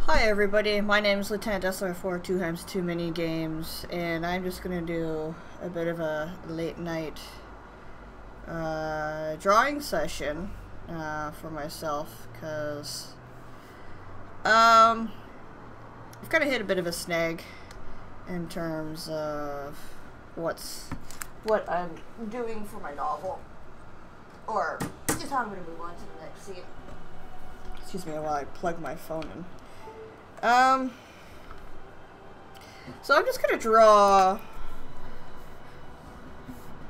Hi everybody, my name is Lieutenant Dessler for 2x Too Many Games, and I'm just gonna do a bit of a late night drawing session for myself, because I've kind of hit a bit of a snag in terms of what I'm doing for my novel, or just how I'm gonna move on to the next scene. Excuse me while I plug my phone in. So I'm just gonna draw.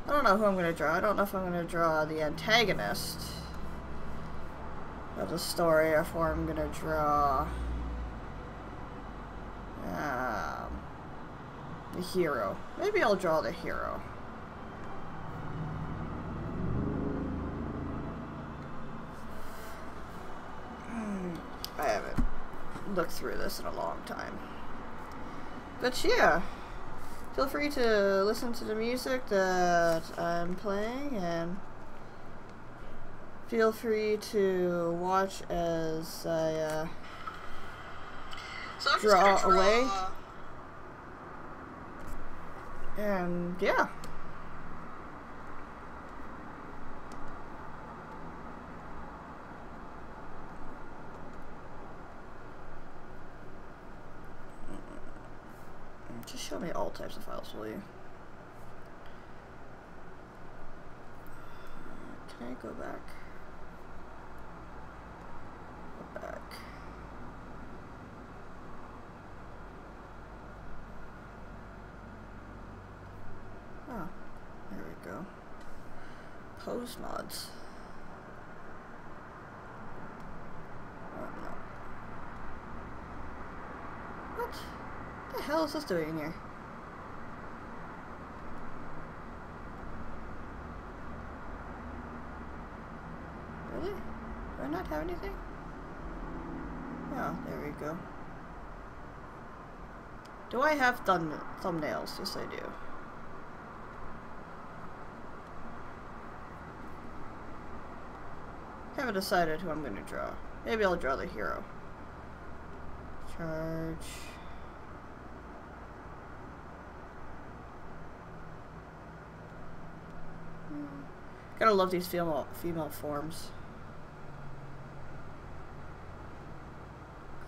I don't know who I'm gonna draw. I don't know if I'm gonna draw the antagonist of the story, or if I'm gonna draw the hero. Maybe I'll draw the hero. I haven't looked through this in a long time. But yeah, feel free to listen to the music that I'm playing, and feel free to watch as I draw away. And yeah. Just show me all types of files, will you? Can I go back? Go back. Oh, there we go. Pose mods. Oh no. What? What the hell is this doing in here? Really? Do I not have anything? Oh, there we go. Do I have thumbnails? Yes, I do. Haven't decided who I'm going to draw. Maybe I'll draw the hero. Charge. Gotta love these female forms.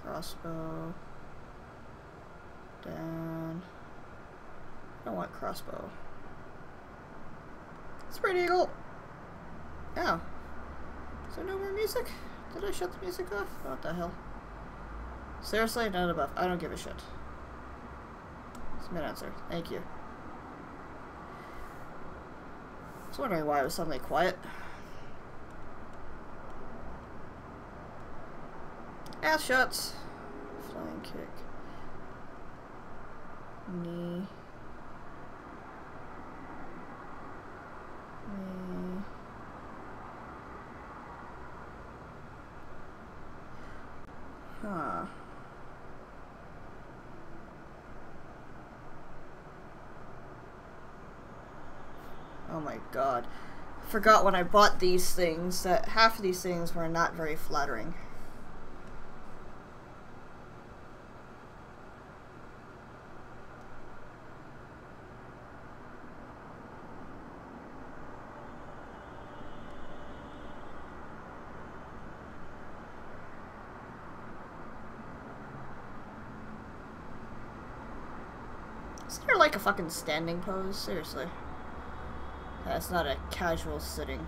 Crossbow. Down. I don't want crossbow. Spread eagle. Oh. Is there no more music? Did I shut the music off? What the hell? Seriously? Not above. I don't give a shit. That's my answer. Thank you. I was wondering why it was suddenly quiet. Ass shots. Flying kick. Knee. Knee. Huh. Oh my god. I forgot when I bought these things that half of these things were not very flattering. Is there like a fucking standing pose? Seriously. That's not a casual sitting.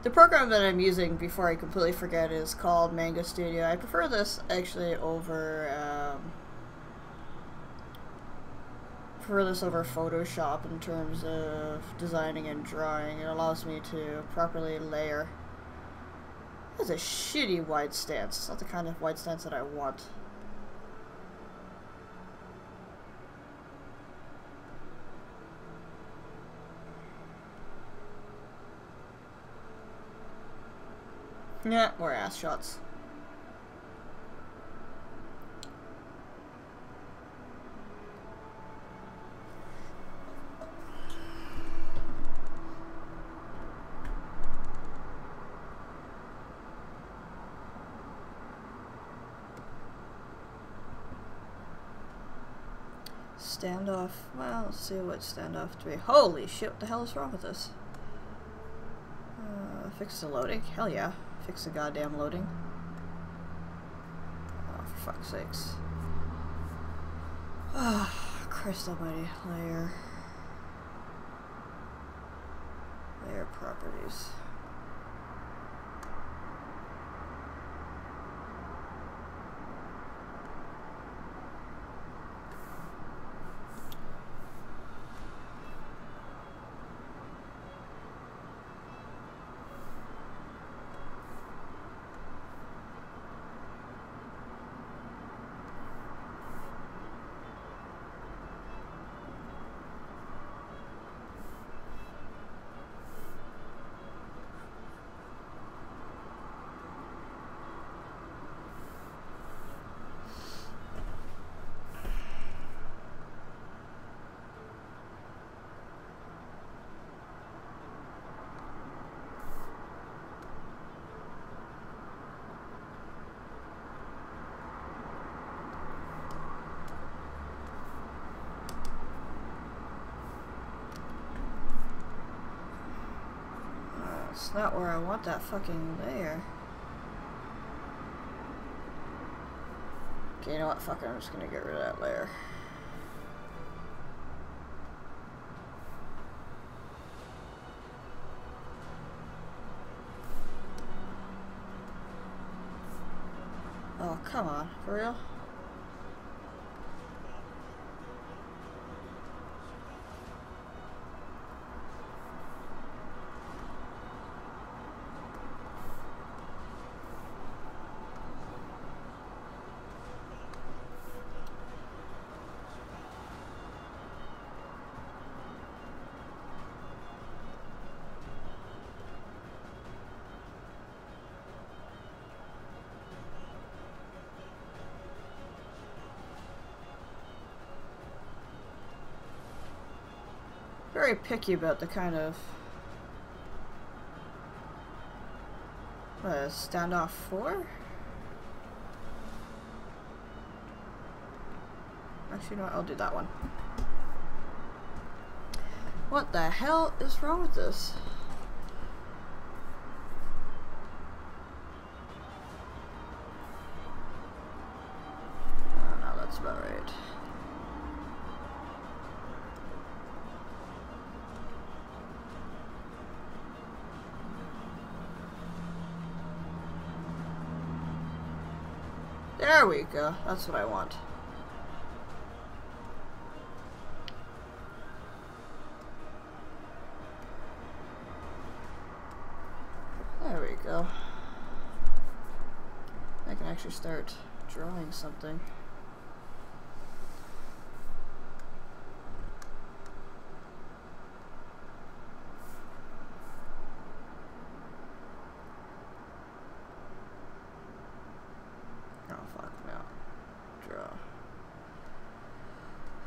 The program that I'm using, before I completely forget, is called Mango Studio. I prefer this actually over Photoshop in terms of designing and drawing. It allows me to properly layer. That's a shitty wide stance. It's not the kind of wide stance that I want. Yeah, more ass shots. Standoff. Well, let's see what standoff 3. Holy shit, what the hell is wrong with this? Fix the loading? Hell yeah. Fix the goddamn loading. Oh, for fuck's sakes. Ah, oh, Christ almighty. Layer. Layer properties. It's not where I want that fucking layer. Okay, you know what? Fuck it, I'm just gonna get rid of that layer. Oh, come on. For real? Very picky about the kind of standoff 4? Actually, you know what? I'll do that one. What the hell is wrong with this? Oh, no, that's about right. There we go. That's what I want. There we go. I can actually start drawing something.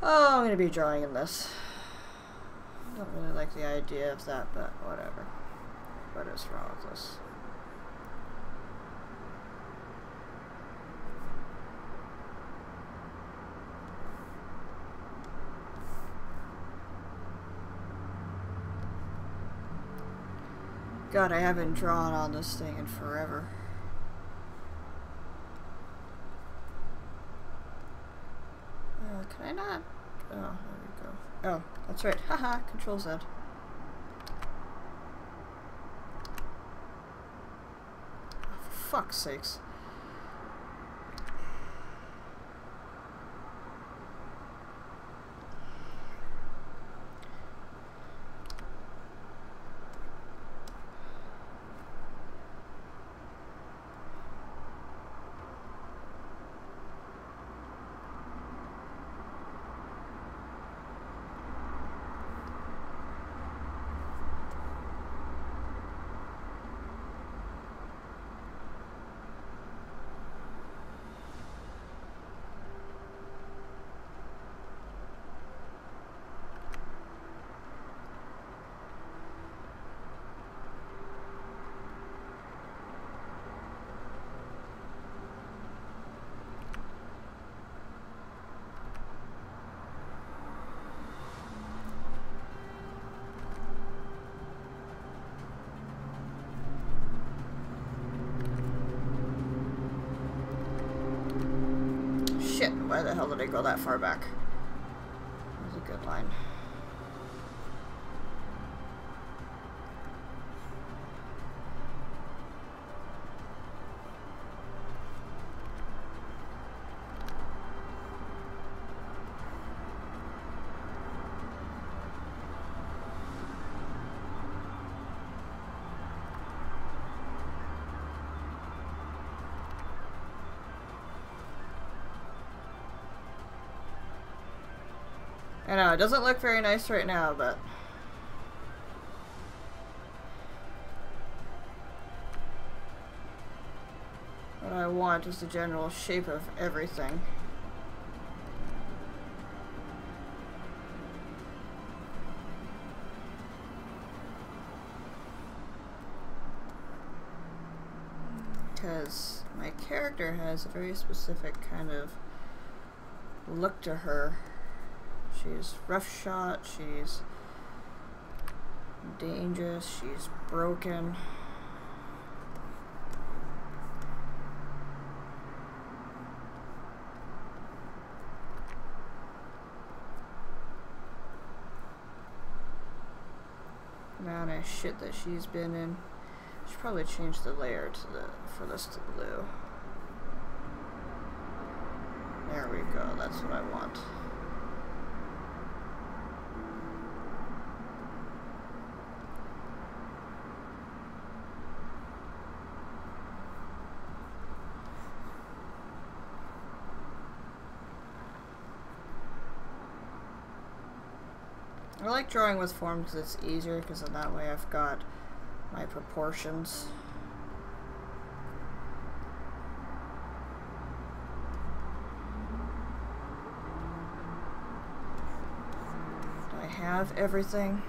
Oh, I'm gonna be drawing in this. Don't really like the idea of that, but whatever. What is wrong with this? God, I haven't drawn on this thing in forever. Can I not? Oh, there we go. Oh, that's right. Haha, Control Z. Oh, for fuck's sakes. Why the hell did I go that far back? That was a good line. I know, it doesn't look very nice right now, but what I want is the general shape of everything. Because my character has a very specific kind of look to her. She's roughshod, she's dangerous, she's broken. Amount of shit that she's been in. Should probably change the layer to for this to blue. There we go, that's what I want. I like drawing with form because it's easier, because in that way I've got my proportions. Do I have everything?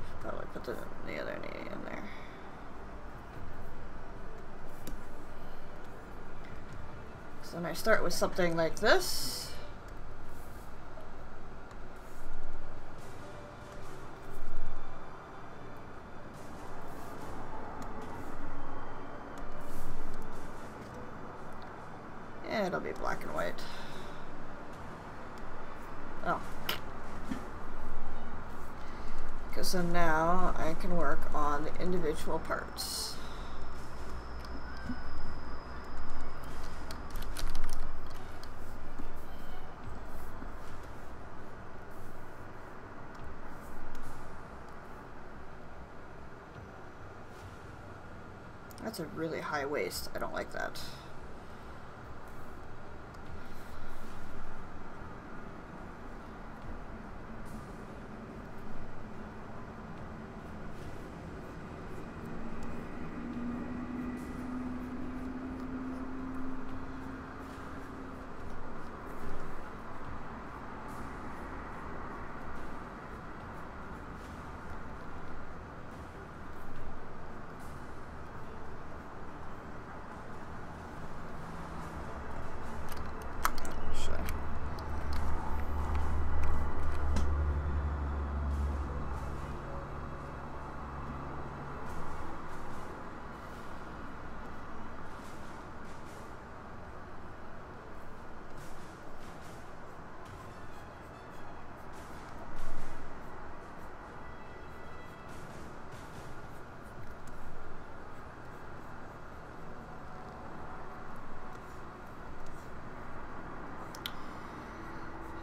Should probably put the other knee in there. So then I start with something like this. Yeah, it'll be black and white. Oh. Because then now I can work on the individual parts. That's a really high waist. I don't like that.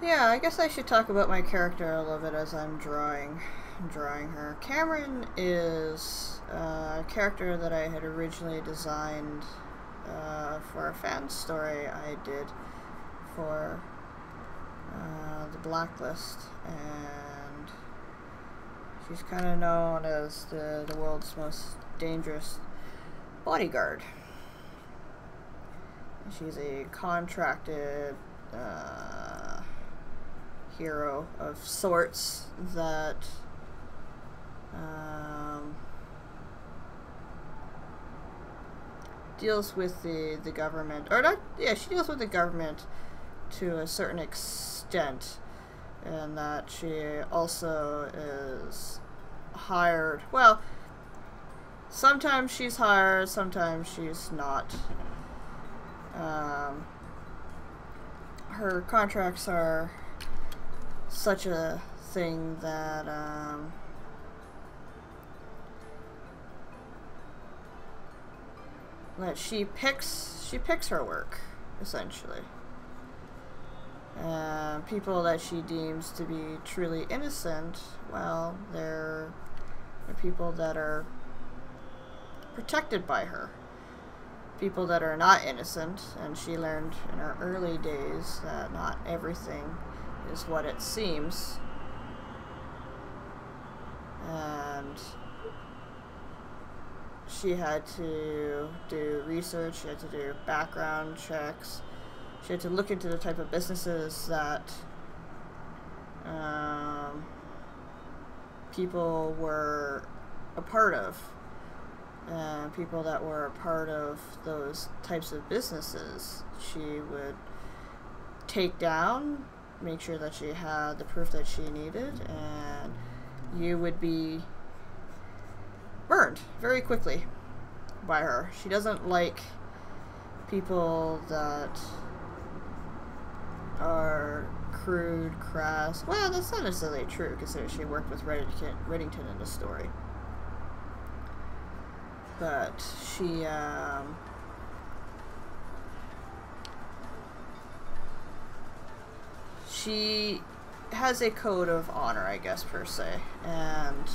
Yeah, I guess I should talk about my character a little bit as I'm drawing her. Cameron is a character that I had originally designed for a fan story I did for the Blacklist, and she's kind of known as the world's most dangerous bodyguard. She's a contracted hero of sorts that deals with the government, or not, yeah, she deals with the government to a certain extent, and that she also is hired, well, sometimes she's hired, sometimes she's not. Her contracts are such a thing that that she picks her work, essentially. People that she deems to be truly innocent, well, they're people that are protected by her. People that are not innocent, and she learned in her early days that not everything is what it seems. And she had to do research, she had to do background checks, she had to look into the type of businesses that people were a part of. People that were a part of those types of businesses, she would take down, make sure that she had the proof that she needed, and you would be burned very quickly by her. She doesn't like people that are crude, crass. Well, that's not necessarily true, considering she worked with Reddington in the story. But she has a code of honor, I guess, per se, and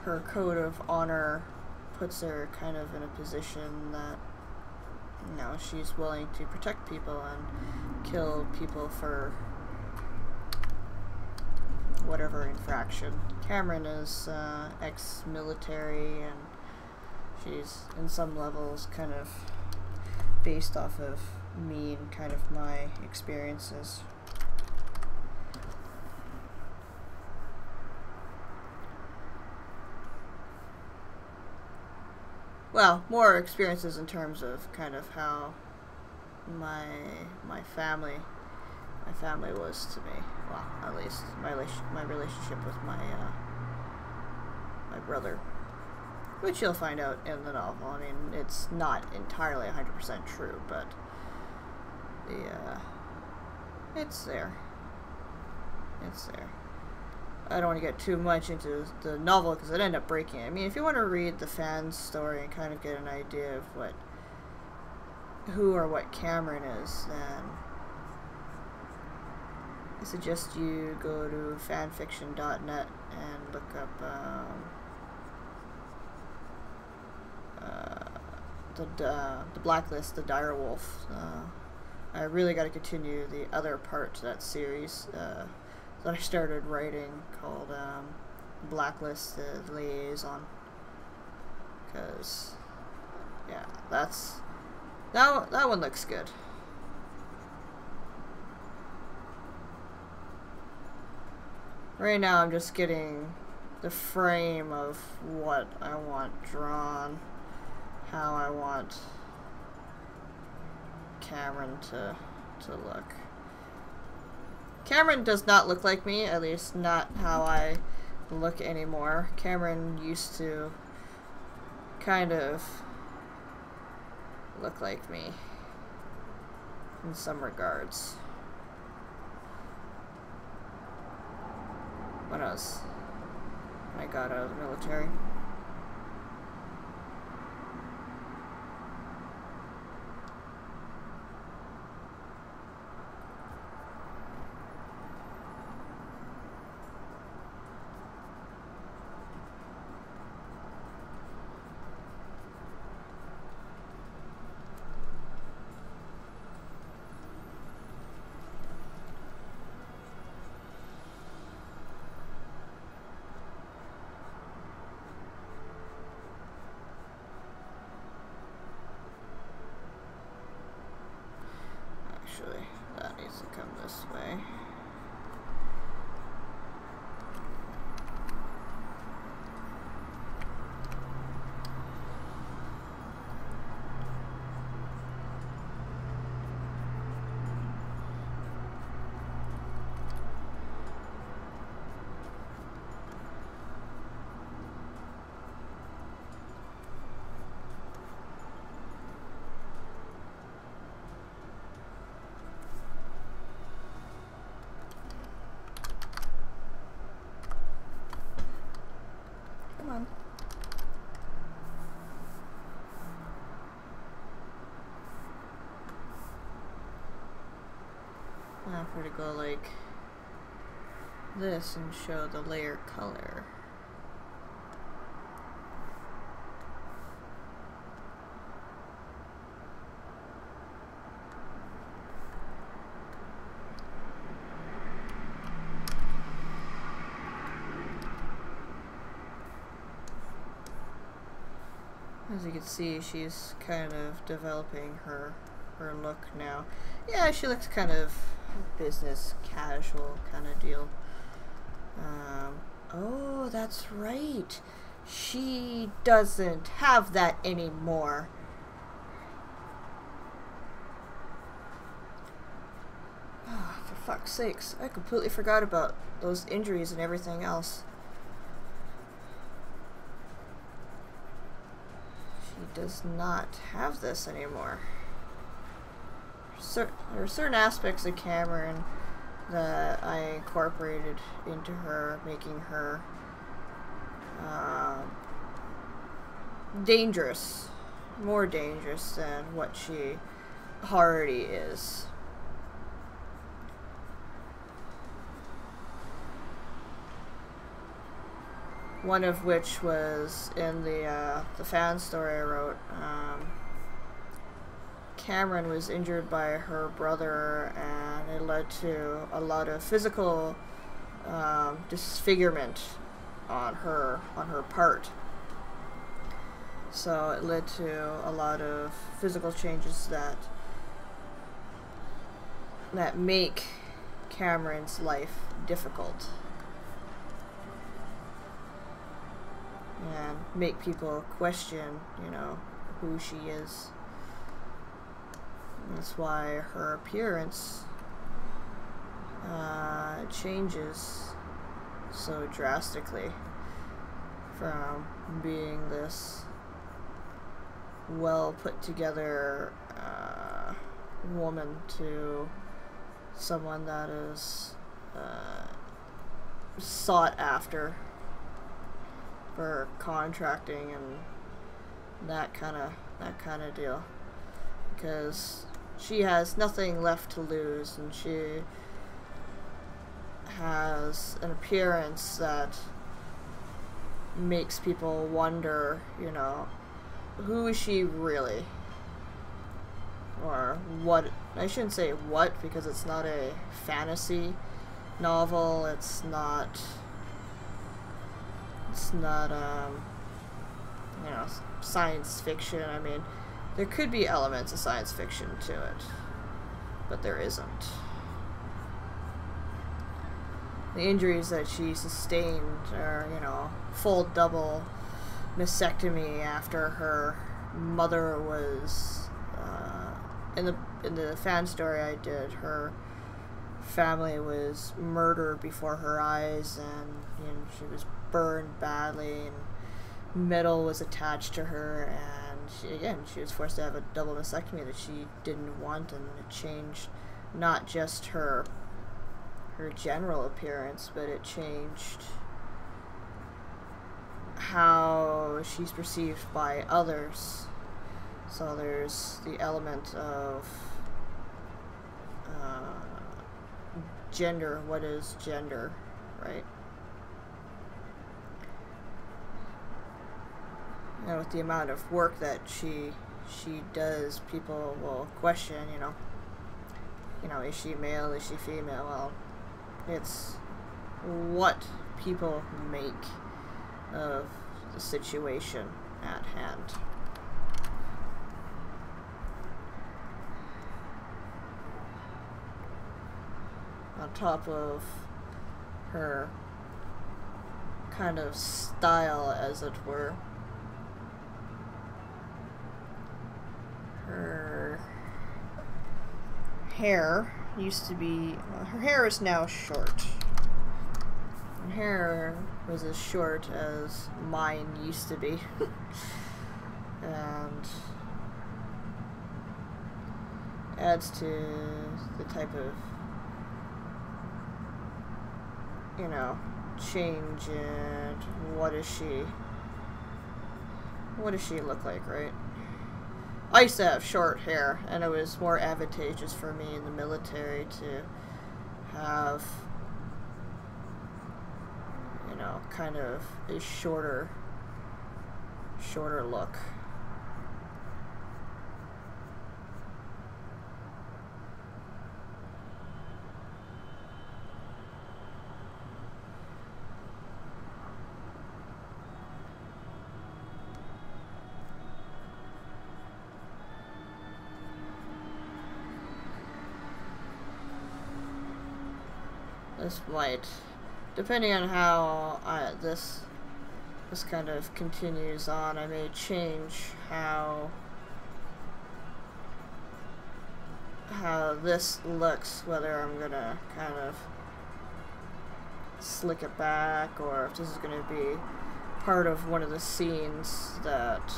her code of honor puts her kind of in a position that, you know, she's willing to protect people and kill people for whatever infraction. Cameron is ex-military, and she's in some levels kind of based off of me and kind of my experiences. Well, more experiences in terms of kind of how my family was to me. Well, at least my relationship with my brother, which you'll find out in the novel. I mean, it's not entirely 100% true, but it's there. It's there. I don't want to get too much into the novel because it ended up breaking it. I mean, if you want to read the fan story and kind of get an idea of who or what Cameron is, then I suggest you go to fanfiction.net and look up the Blacklist, the Direwolf. I really got to continue the other part to that series that I started writing, called Blacklist, the Liaison. Because, yeah, that one looks good. Right now I'm just getting the frame of what I want drawn, how I want Cameron to look. Cameron does not look like me, at least not how I look anymore. Cameron used to kind of look like me in some regards. When I got out of the military. Actually, that needs to come this way. Now if we're to go like this and show the layer color. As you can see, she's kind of developing her look now. Yeah, she looks kind of business casual kind of deal. Oh, that's right. She doesn't have that anymore. Oh, for fuck's sakes. I completely forgot about those injuries and everything else. She does not have this anymore. There are certain aspects of Cameron that I incorporated into her, making her dangerous, more dangerous than what she already is. One of which was in the fan story I wrote. Cameron was injured by her brother, and it led to a lot of physical disfigurement on her part. So it led to a lot of physical changes that make Cameron's life difficult and make people question, you know, who she is. That's why her appearance changes so drastically from being this well put together woman to someone that is sought after for contracting and that kind of deal, because she has nothing left to lose, and she has an appearance that makes people wonder, you know, who is she really? Or what? I shouldn't say what, because it's not a fantasy novel. It's not you know, science fiction. I mean, there could be elements of science fiction to it, but there isn't. The injuries that she sustained are, you know, full double mastectomy after her mother was in the fan story I did. Her family was murdered before her eyes, and you know, she was burned badly, and metal was attached to her, and she was forced to have a double mastectomy that she didn't want, and it changed not just her general appearance, but it changed how she's perceived by others. So there's the element of gender. What is gender, right? And with the amount of work that she does, people will question, you know, is she male, is she female? Well, it's what people make of the situation at hand. On top of her kind of style, as it were, her hair used to be, her hair is now short. Her hair was as short as mine used to be. And adds to the type of, you know, change in what does she look like, right? I used to have short hair, and it was more advantageous for me in the military to have, you know, kind of a shorter look. This might, depending on how this kind of continues on, I may change how this looks, whether I'm gonna kind of slick it back, or if this is gonna be part of one of the scenes that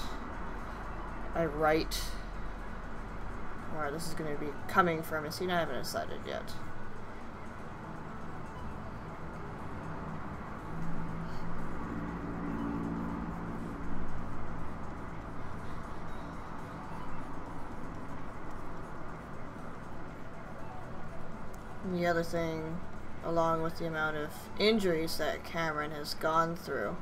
I write, or this is gonna be coming from a scene I haven't decided yet. And the other thing, along with the amount of injuries that Cameron has gone through,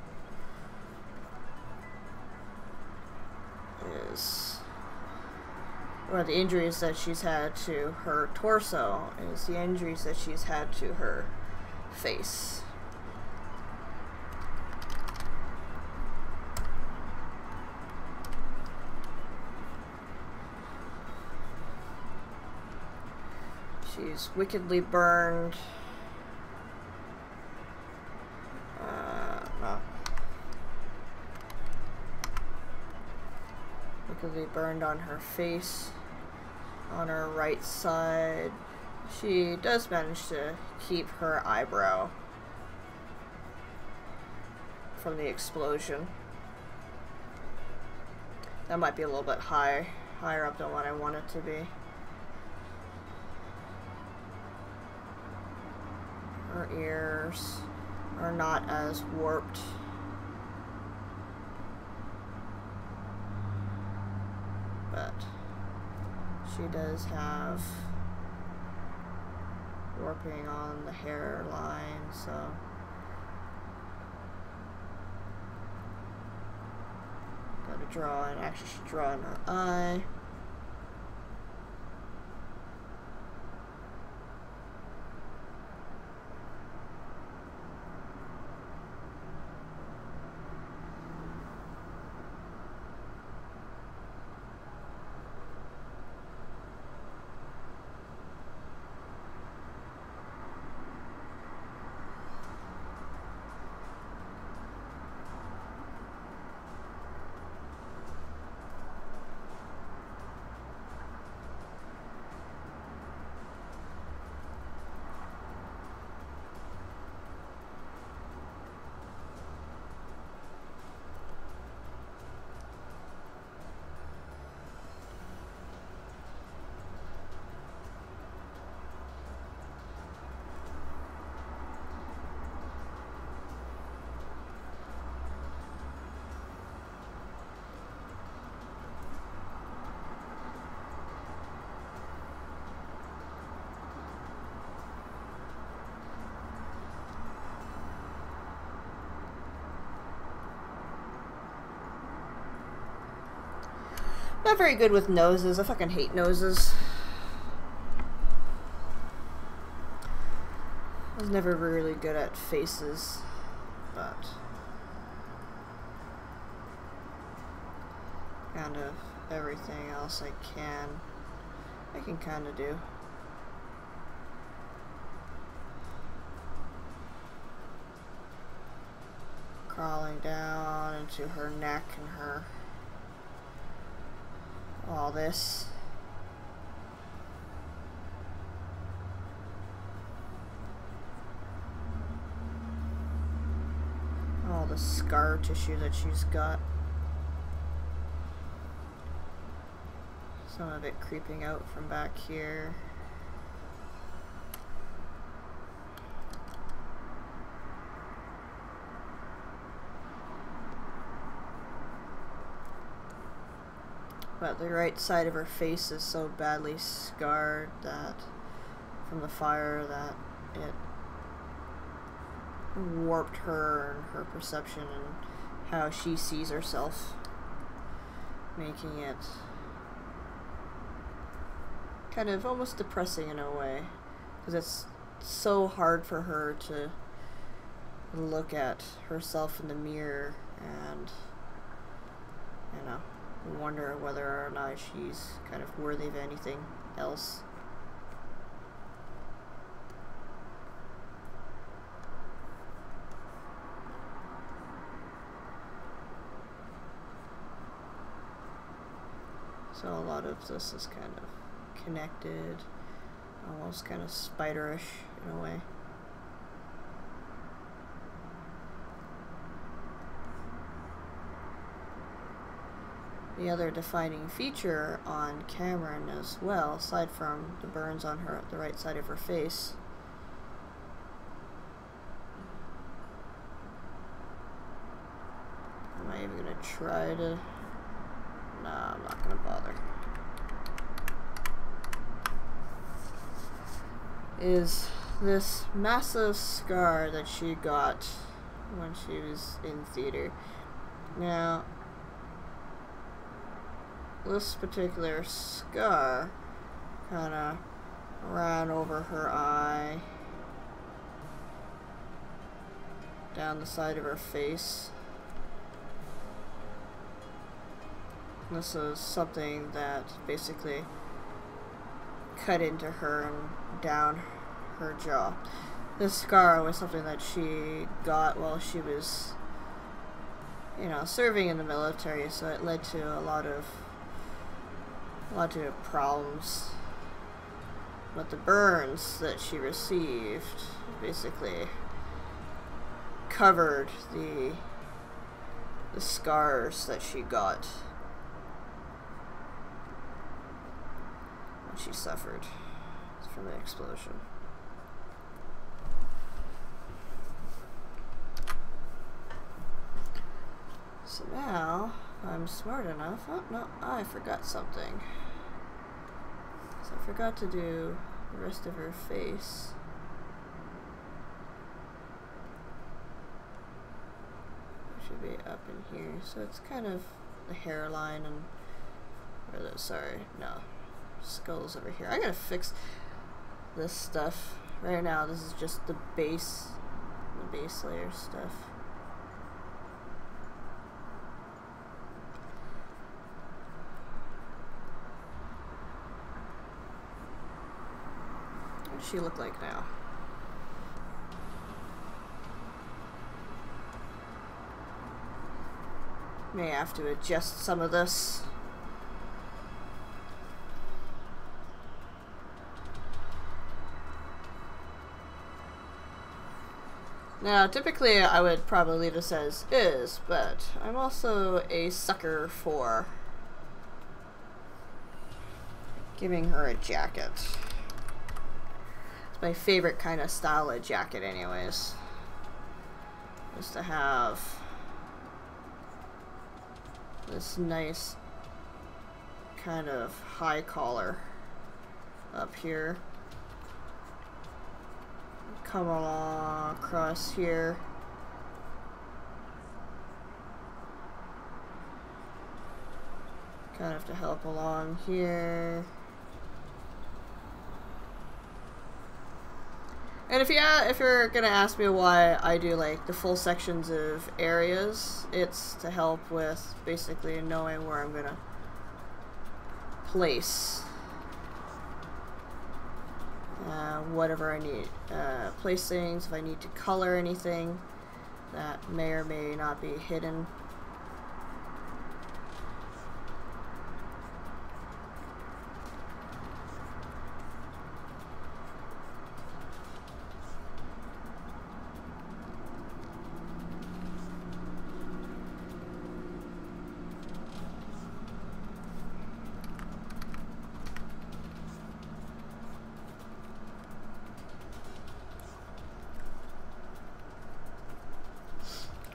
or the injuries that she's had to her torso, is the injuries that she's had to her face. She's wickedly burned. Wickedly burned on her face, on her right side. She does manage to keep her eyebrow from the explosion. That might be a little bit higher up than what I want it to be. Her ears are not as warped. But she does have warping on the hairline, so gotta draw, and actually she's drawing her eye. Not very good with noses. I fucking hate noses. I was never really good at faces, but kind of everything else I can kind of do. Crawling down into her neck and her all this. All the scar tissue that she's got. Some of it creeping out from back here. But the right side of her face is so badly scarred that from the fire that it warped her and her perception and how she sees herself, making it kind of almost depressing in a way, because it's so hard for her to look at herself in the mirror and, you know, wonder whether or not she's kind of worthy of anything else. So a lot of this is kind of connected, almost kind of spiderish in a way. The other defining feature on Cameron as well, aside from the burns on her, the right side of her face, am I even gonna try to? Nah, I'm not gonna bother. Is this massive scar that she got when she was in theater. Now, this particular scar kind of ran over her eye, down the side of her face. This is something that basically cut into her and down her jaw. This scar was something that she got while she was, you know, serving in the military, so it led to a lot of problems. But the burns that she received basically covered the scars that she got when she suffered from the explosion. So now, I'm smart enough. Oh, no, I forgot something. So I forgot to do the rest of her face. It should be up in here. So it's kind of the hairline and, or the, sorry, no, skull's over here. I gotta fix this stuff. Right now, this is just the base layer stuff. What does she look like now? May have to adjust some of this. Now, typically I would probably leave this as is, but I'm also a sucker for giving her a jacket. It's my favorite kind of style of jacket anyways. Just to have this nice kind of high collar up here. Come along across here. Kind of to help along here. And if you're gonna ask me why I do like the full sections of areas, it's to help with basically knowing where I'm gonna place whatever I need. Place things, if I need to color anything that may or may not be hidden.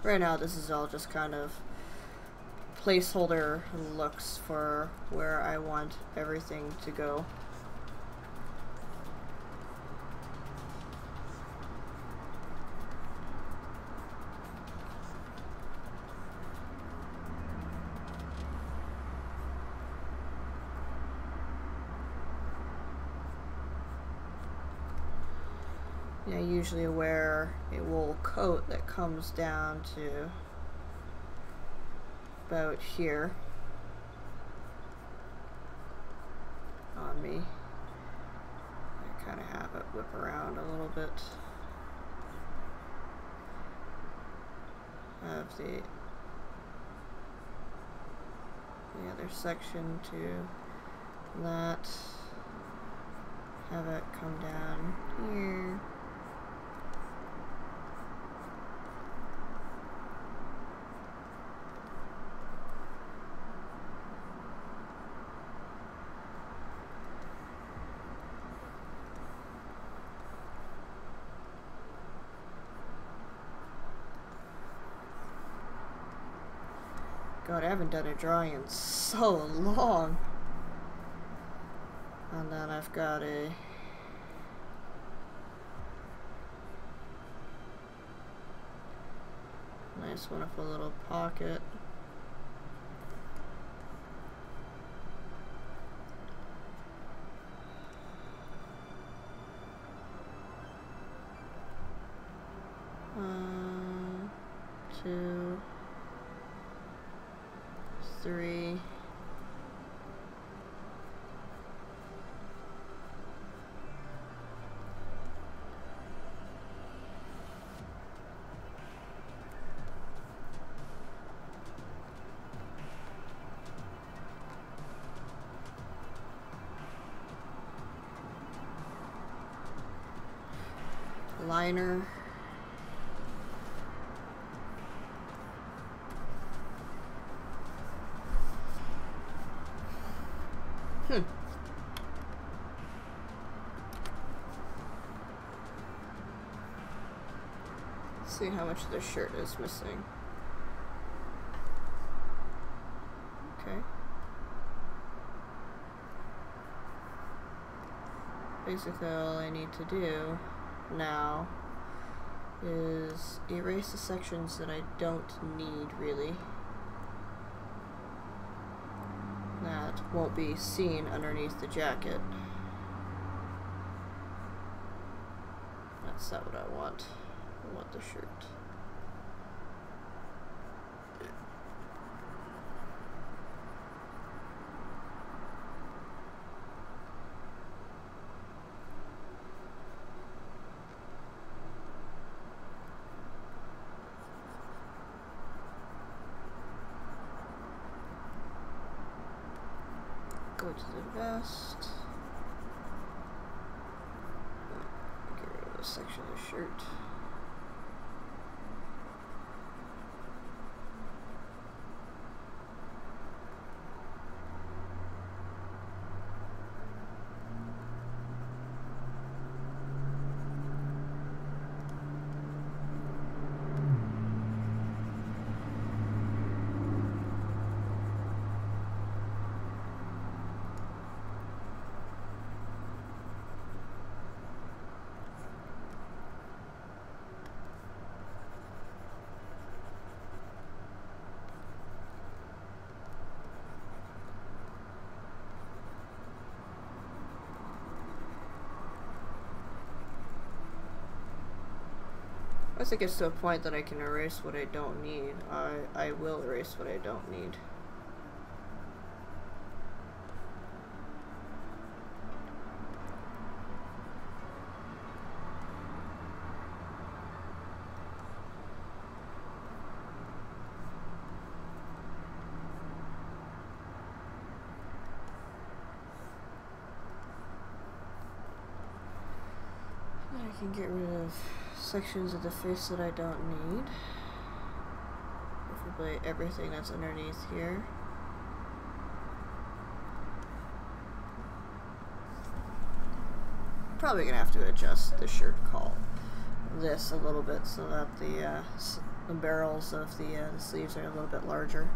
Right now, this is all just kind of placeholder looks for where I want everything to go. I usually wear a wool coat that comes down to about here on me. I kind of have it whip around a little bit. Have the other section to that. Have it come down here. God, I haven't done a drawing in so long. And then I've got a nice one with a little pocket. Two, three. Liner. Let's see how much the shirt is missing. Okay. Basically all I need to do now is erase the sections that I don't need really. That won't be seen underneath the jacket. That's not what I want. I want the shirt. Go to the vest. Get rid of this section of the shirt. Once it gets to a point that I can erase what I don't need, I will erase what I don't need. I can get rid of sections of the face that I don't need. Preferably everything that's underneath here. Probably gonna have to adjust the shirt call this a little bit so that the barrels of the sleeves are a little bit larger.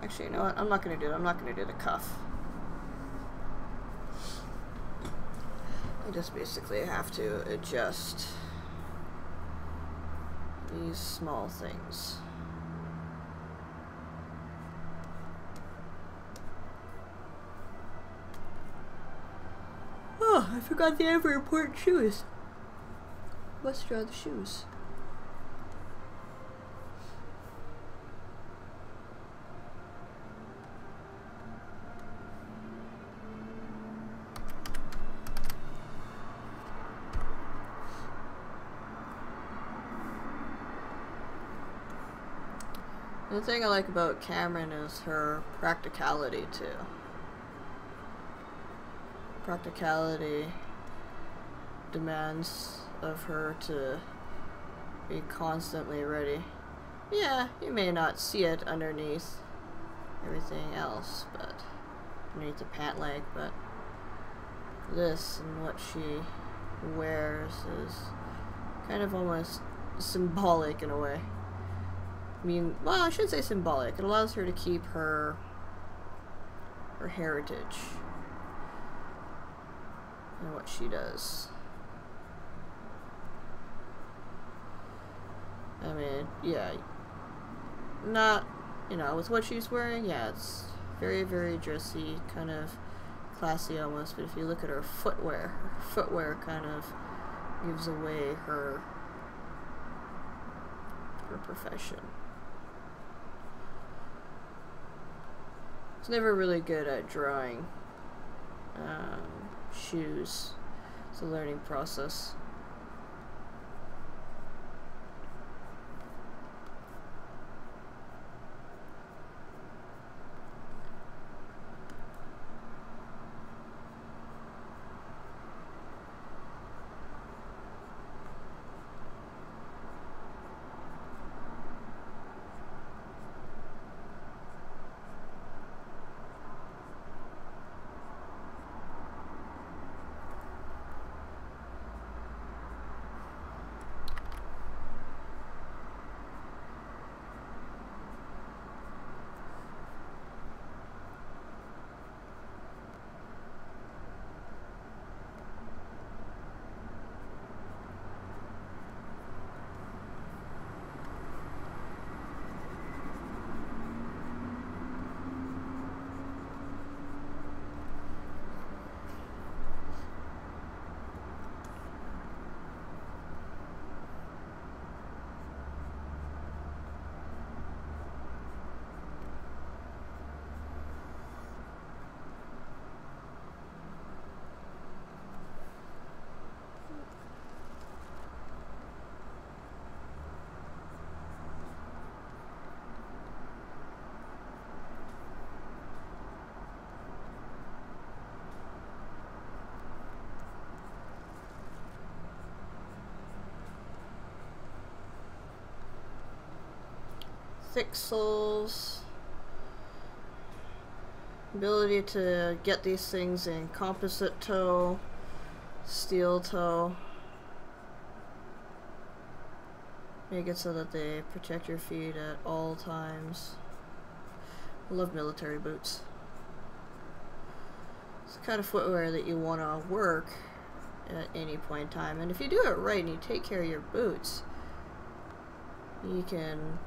Actually, you know what? I'm not going to do it. I'm not going to do the cuff. I just basically have to adjust these small things. Oh, I forgot the ever important shoes. Let's draw the shoes. The thing I like about Cameron is her practicality too. Practicality demands of her to be constantly ready. Yeah, you may not see it underneath everything else, but underneath the pant leg, but this and what she wears is kind of almost symbolic in a way. I mean, well, I should say symbolic. It allows her to keep her heritage and what she does. I mean, yeah, not, you know, with what she's wearing, yeah, it's very, very dressy, kind of classy almost, but if you look at her footwear kind of gives away her profession. I was never really good at drawing shoes. It's a learning process. Thick soles, ability to get these things in composite toe, steel toe, make it so that they protect your feet at all times. I love military boots. It's the kind of footwear that you want to work at any point in time, and if you do it right and you take care of your boots, you can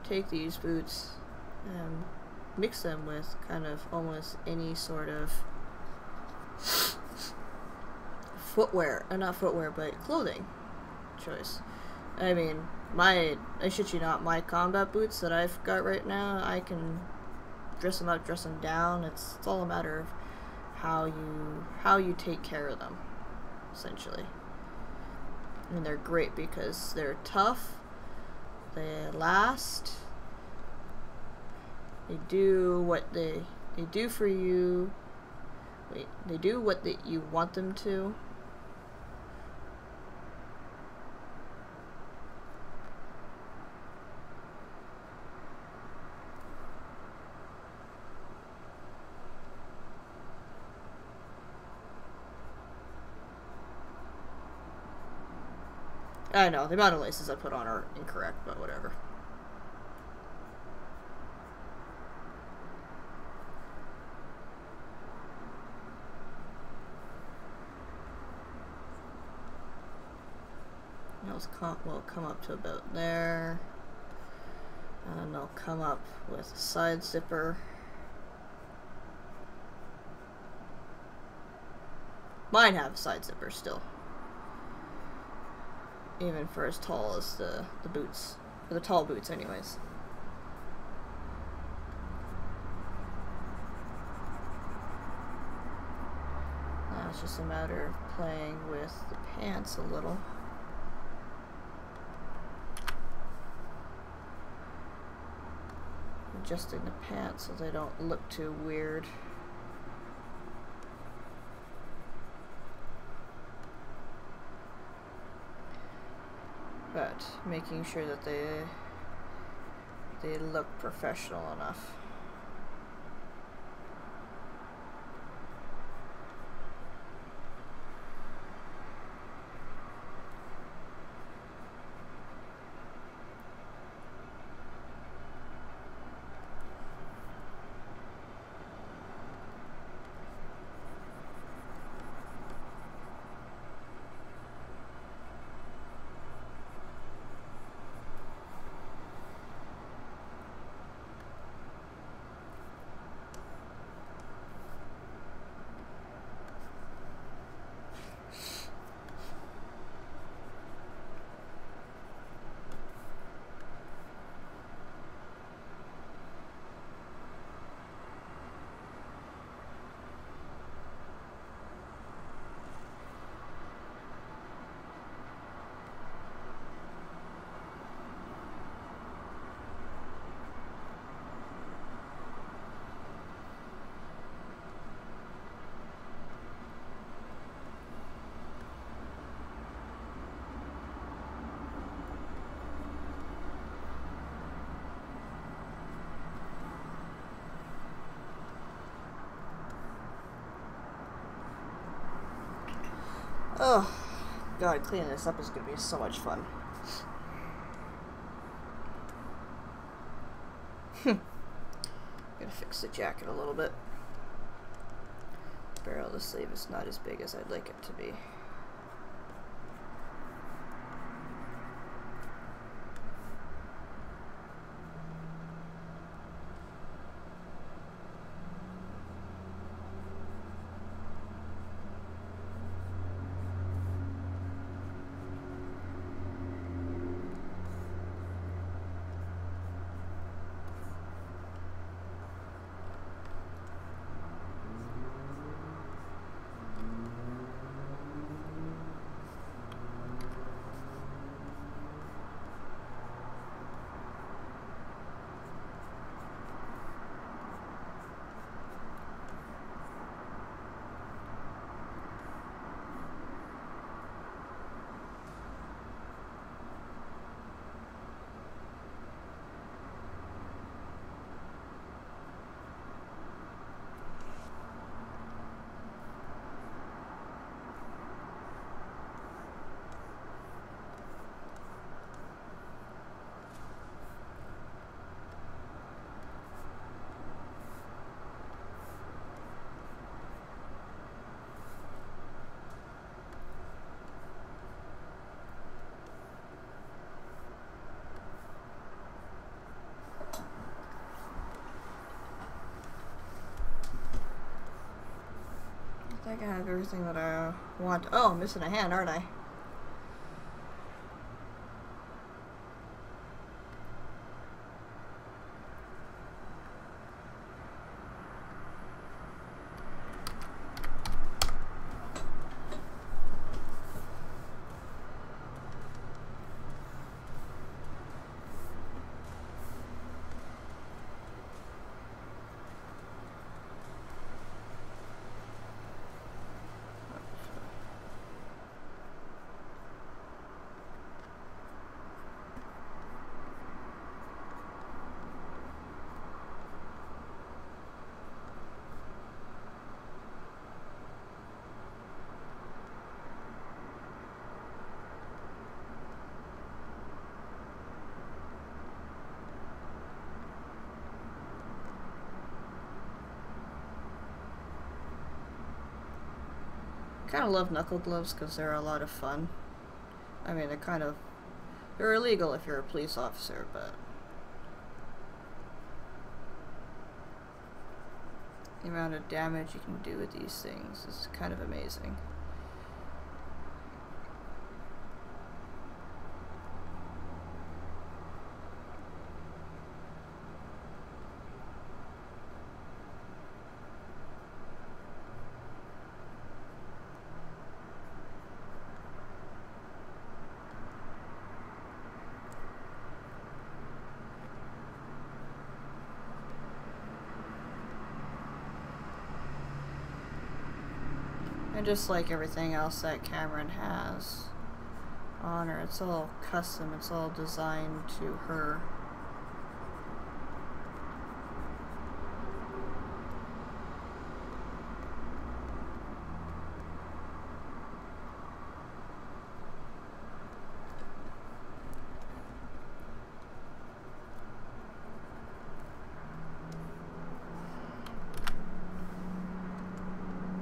take these boots and mix them with kind of almost any sort of footwear, not footwear, but clothing choice. I mean, I shit you not, my combat boots that I've got right now, I can dress them up, dress them down. It's all a matter of how you take care of them, essentially. And they're great because they're tough. They last. They do what they do for you. Wait, they do what you want them to. I know, the amount of laces I put on are incorrect, but whatever. those will come up to about there. And they'll come up with a side zipper. Mine have a side zipper still. Even for as tall as the boots. For the tall boots anyways. Now it's just a matter of playing with the pants a little. Adjusting the pants so they don't look too weird. But making sure that they look professional enough. Oh, God, cleaning this up is going to be so much fun. Gotta fix the jacket a little bit. Barrel of the sleeve is not as big as I'd like it to be. I think I have everything that I want. Oh, I'm missing a hand, aren't I? Kind of love knuckle gloves because they're a lot of fun. I mean, they're kind of They're illegal if you're a police officer, but the amount of damage you can do with these things is kind of amazing. And just like everything else that Cameron has on her, it's all custom, it's all designed to her.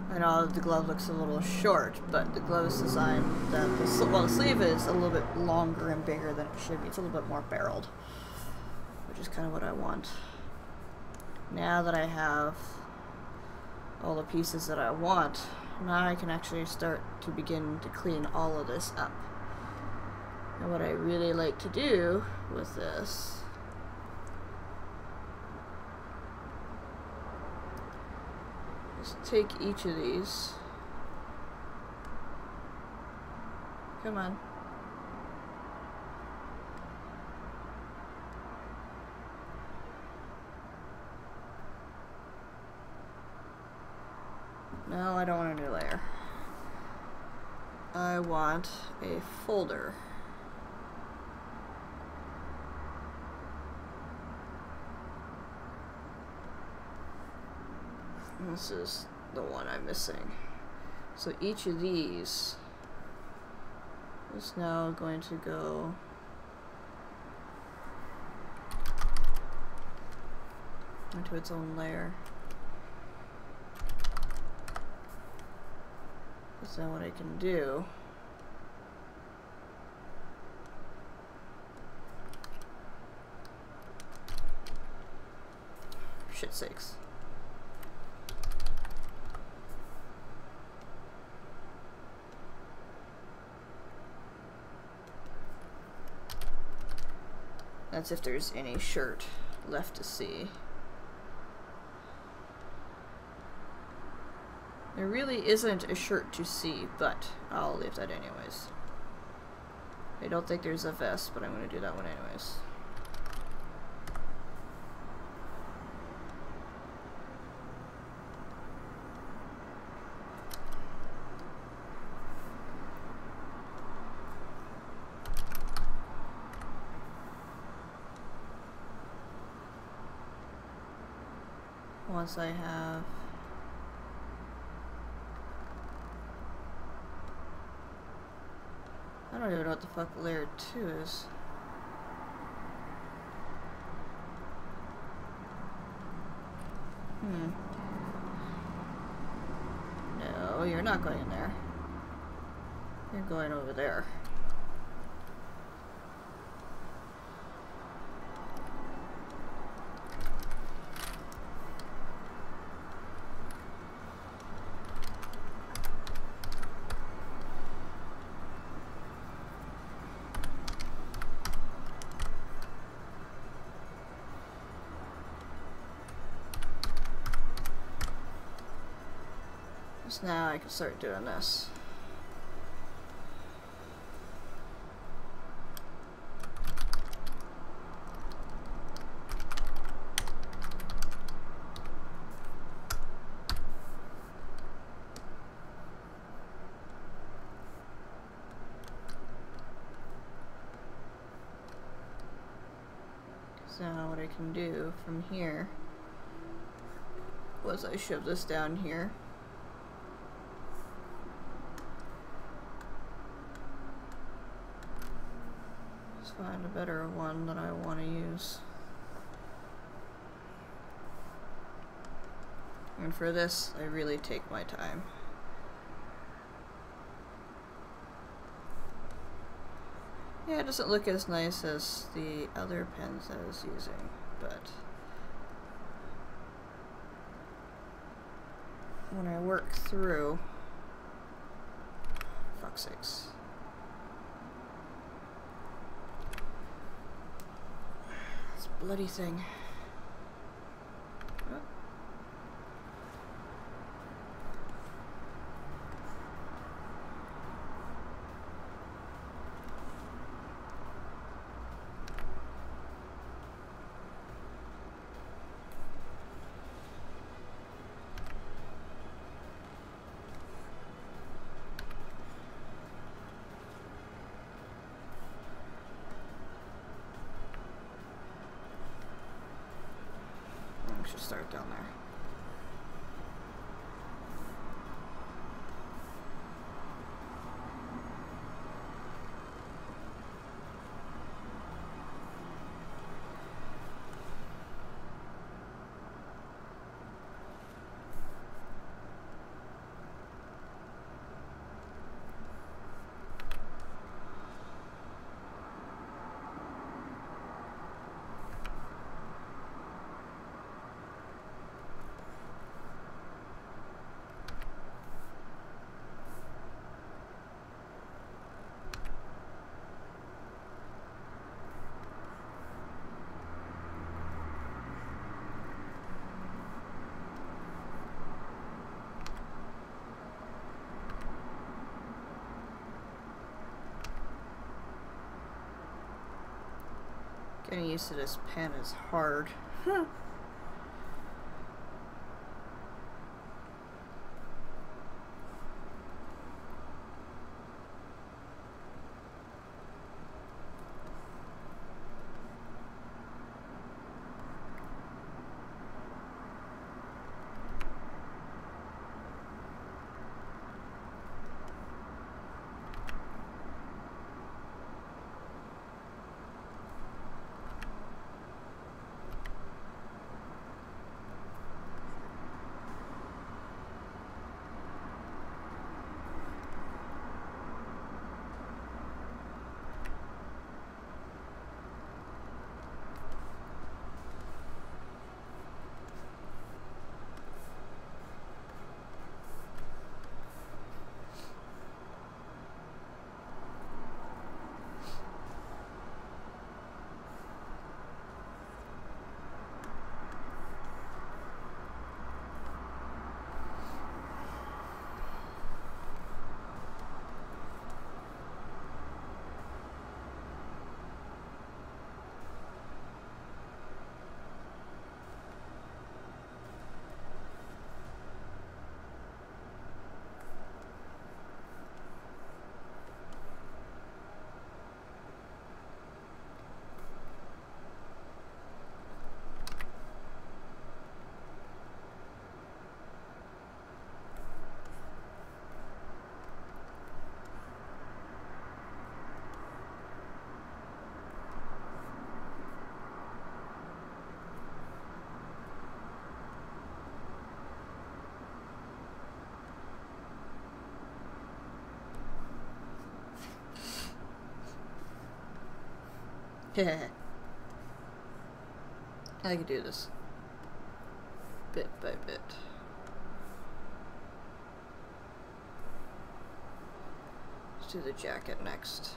I know the glove looks a little short, but the glove is designed that the sleeve is a little bit longer and bigger than it should be. It's a little bit more barreled, which is kind of what I want. Now that I have all the pieces that I want, now I can actually start to begin to clean all of this up. And what I really like to do with this take each of these. Come on. No, I don't want a new layer. I want a folder. This is the one I'm missing. So each of these is now going to go into its own layer. That's now what I can do. For shit's sakes. That's if there's any shirt left to see. There really isn't a shirt to see, but I'll leave that anyways. I don't think there's a vest, but I'm going to do that one anyways. Once I have I don't even know what the fuck layer 2 is. No, you're not going in there. You're going over there. So now I can start doing this. So now what I can do from here was I shove this down here. Find a better one that I want to use. And for this, I really take my time. Yeah, Yeah, it doesn't look as nice as the other pens I was using, but when I work through, fuck's sakes. This bloody thing. Oh. I should start down there. Getting used to this pen is hard. Yeah. I can do this bit by bit. Let's do the jacket next.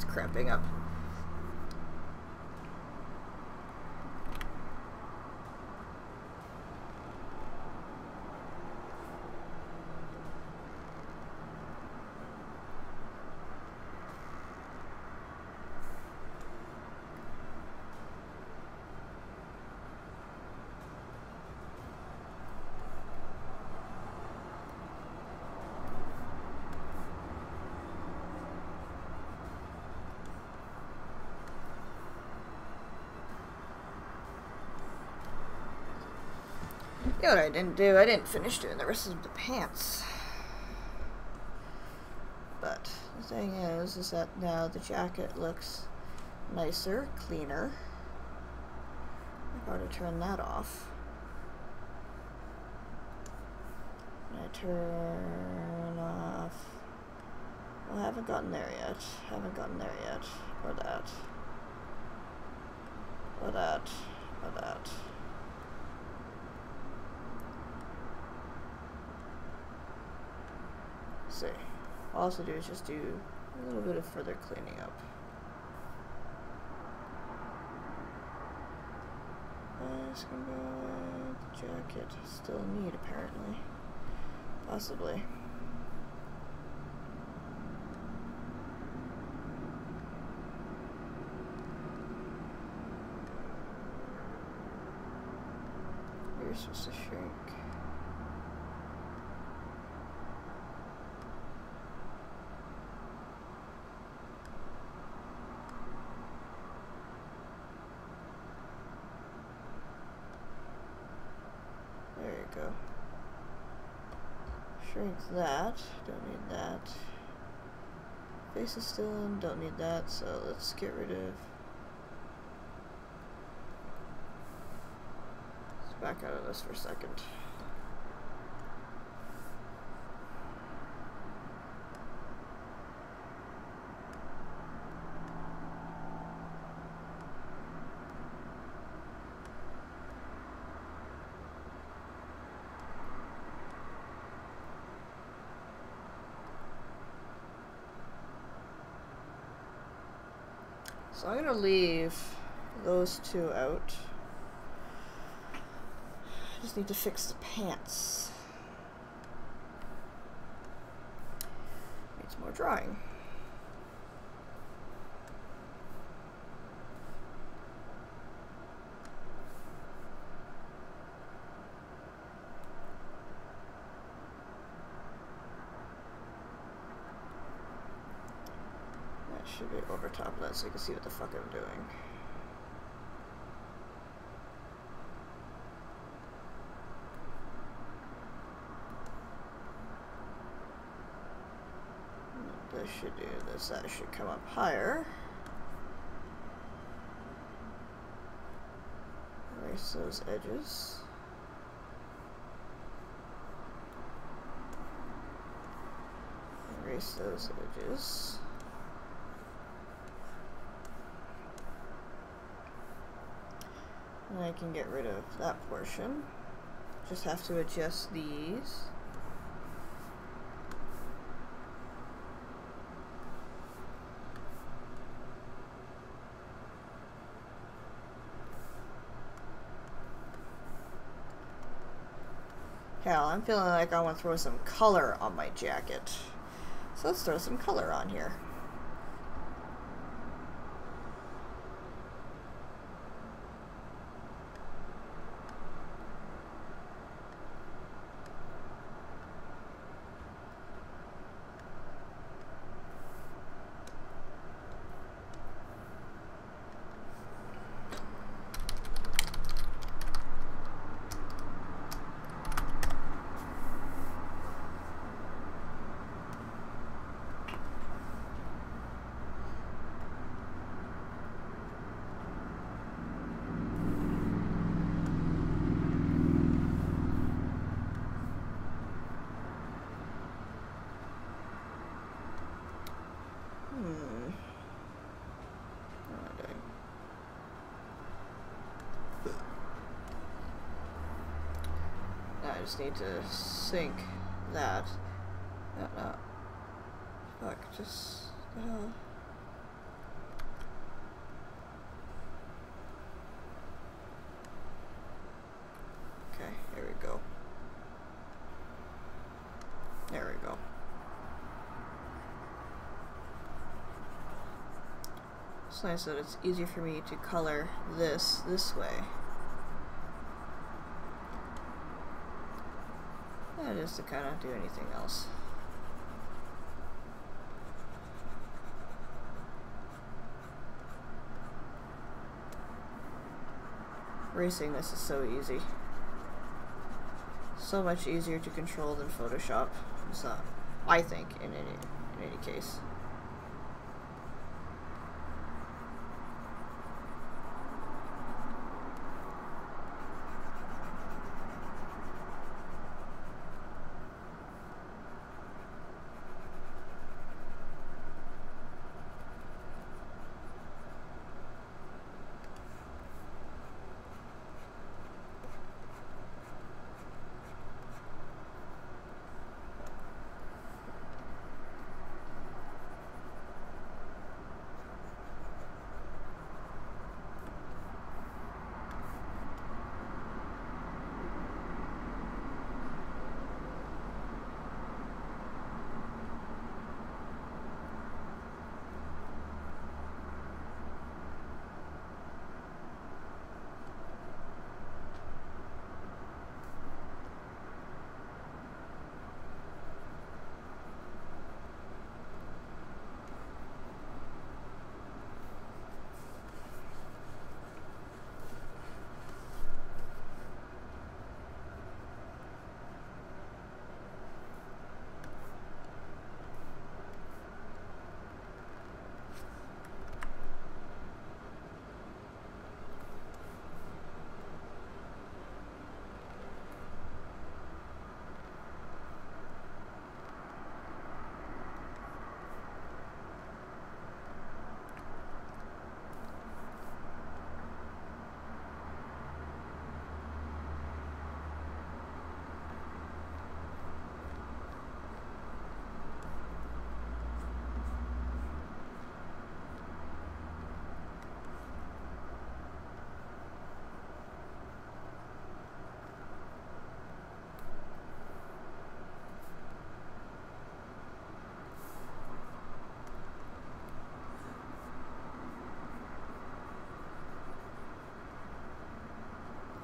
It's cramping up. You know what I didn't do? I didn't finish doing the rest of the pants. But the thing is that now the jacket looks nicer, cleaner. I've got to turn that off. And I turn off. Well, I haven't gotten there yet. Haven't gotten there yet. Or that. Or that. Or that. See. All I also do is just do a little bit of further cleaning up. The jacket still need apparently. Possibly. You're supposed to shrink. Go. Shrink that. Don't need that. Face is still in. Don't need that. So let's get rid of. Let's back out of this for a second. So I'm going to leave those two out. I just need to fix the pants. Needs more drawing. Should be over top of that so you can see what the fuck I'm doing. This should do this. That should come up higher. Erase those edges. Erase those edges. And I can get rid of that portion. Just have to adjust these. Hell, I'm feeling like I want to throw some color on my jacket. So let's throw some color on here. I just need to sync that. No. Fuck, just... It's nice that it's easier for me to color this way. That is to kind of do anything else. Erasing this is so easy. So much easier to control than Photoshop. It's not, I think, in any case.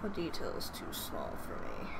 The detail is too small for me.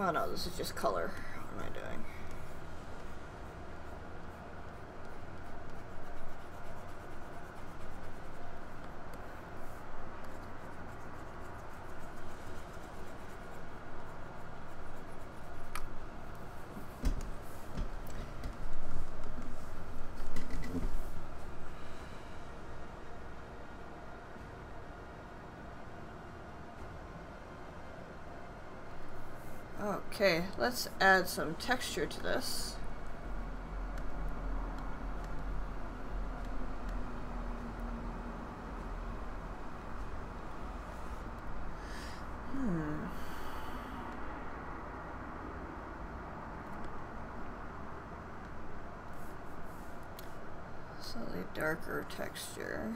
Oh no, this is just color. What am I doing? Okay, let's add some texture to this. Slightly darker texture.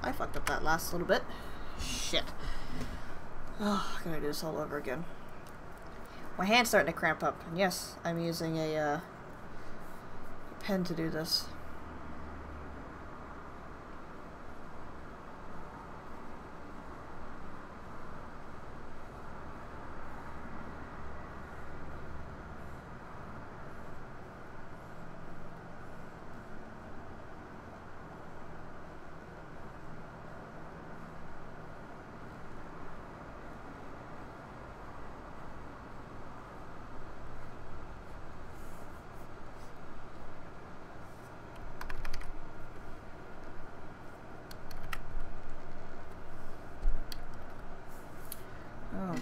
I fucked up that last little bit. Shit. Oh, I gotta do this all over again. My hand's starting to cramp up. And yes, I'm using a pen to do this.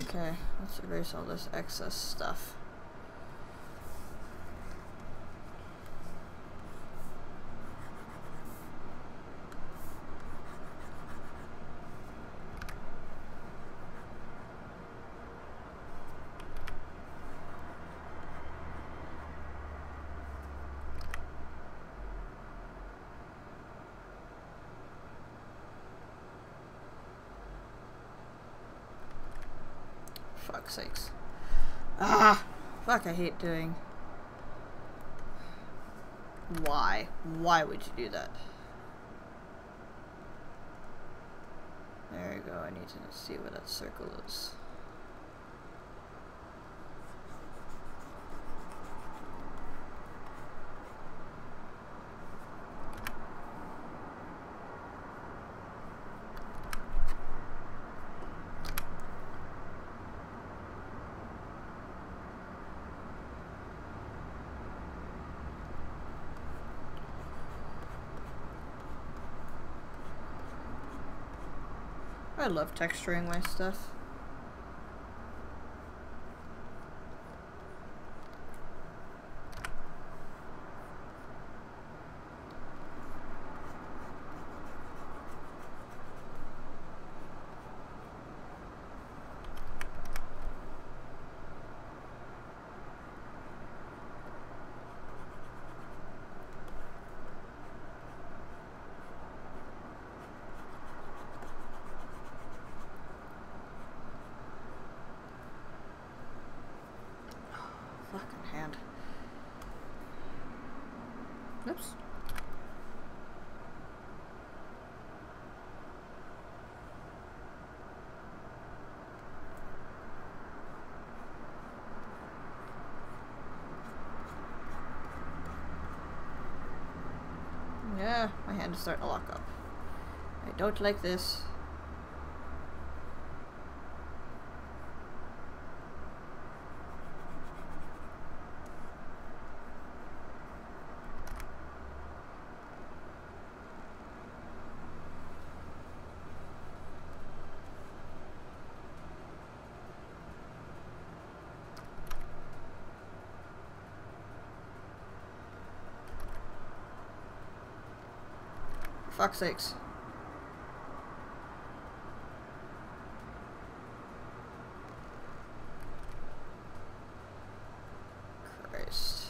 Okay, let's erase all this excess stuff. Fuck's sakes. Ah! Fuck, I hate doing... Why? Why would you do that? There you go, I need to see where that circle is. I love texturing my stuff. Fucking hand. Oops. Yeah, my hand is starting to lock up. I don't like this. For fuck's sakes. Christ.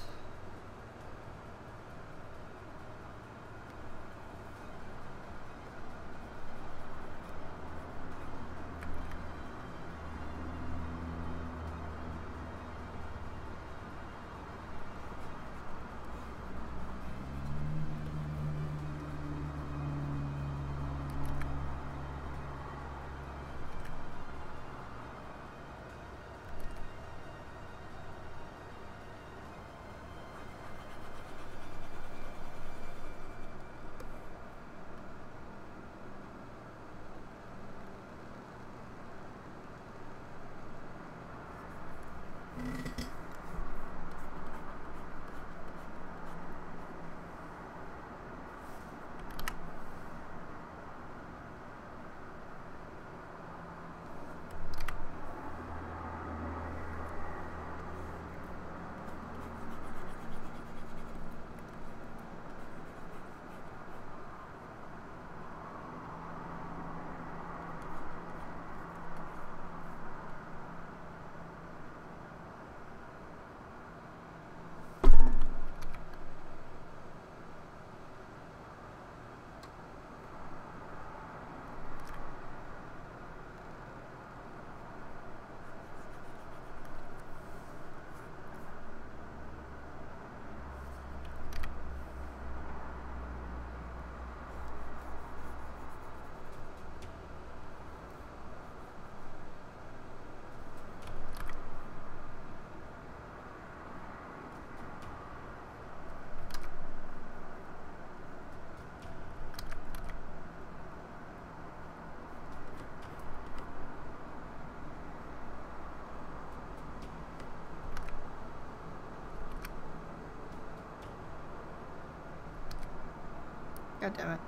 God damn it.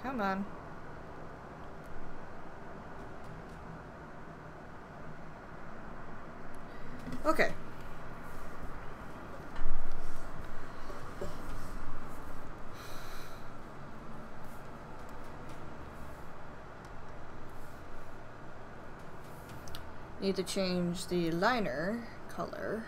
Come on. Okay. Need to change the liner color.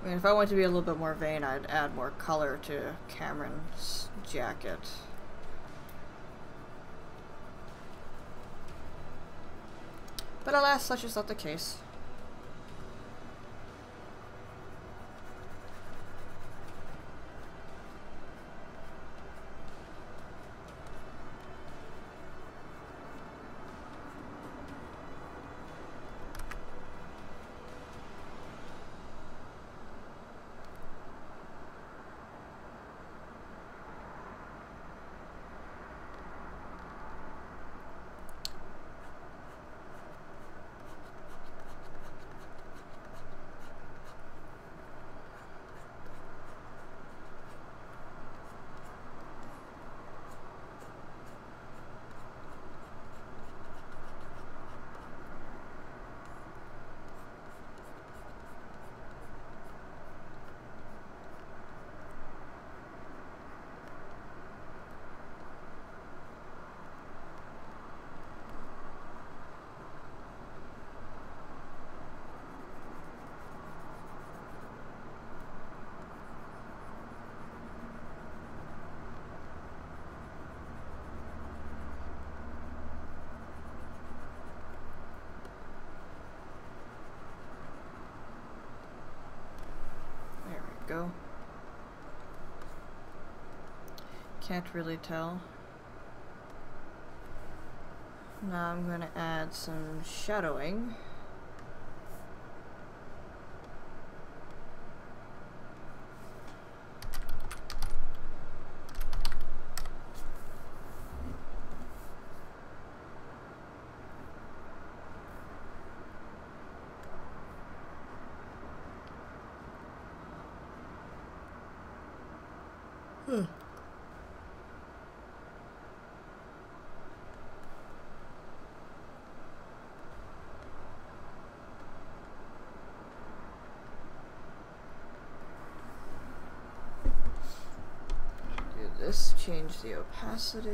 I mean, if I want to be a little bit more vain, I'd add more color to Cameron's jacket. But alas, such is not the case. Go. Can't really tell. Now I'm going to add some shadowing. This, change the opacity.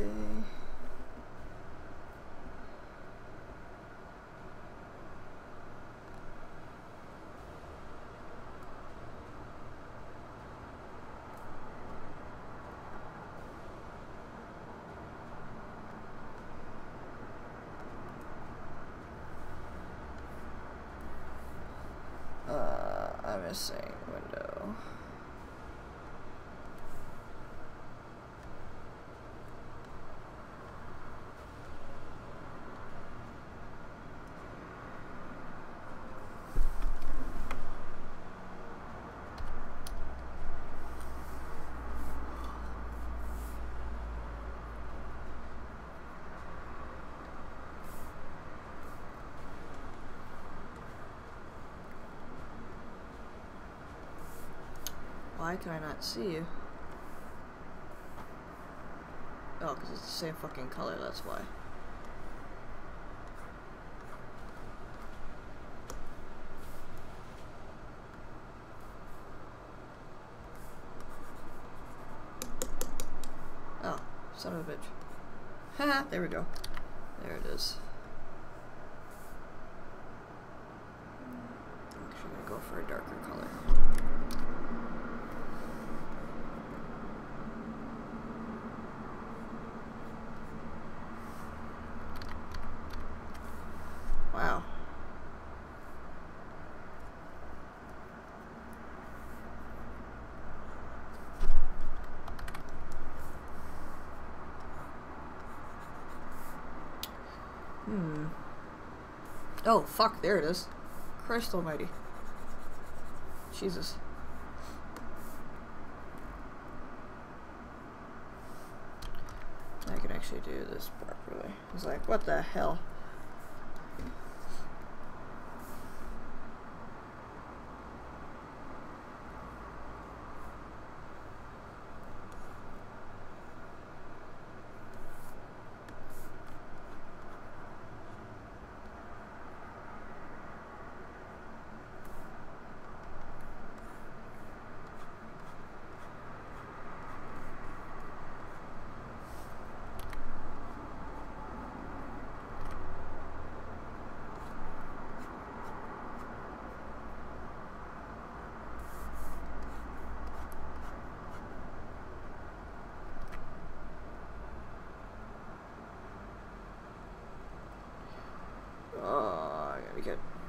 I'm missing window. Why can I not see you? Oh, because it's the same fucking color, that's why. Oh, son of a bitch. Haha, there we go. There it is. I'm actually gonna go for a darker color. Wow. Oh, fuck, there it is. Christ almighty. Jesus. actually do this properly. I was like, what the hell?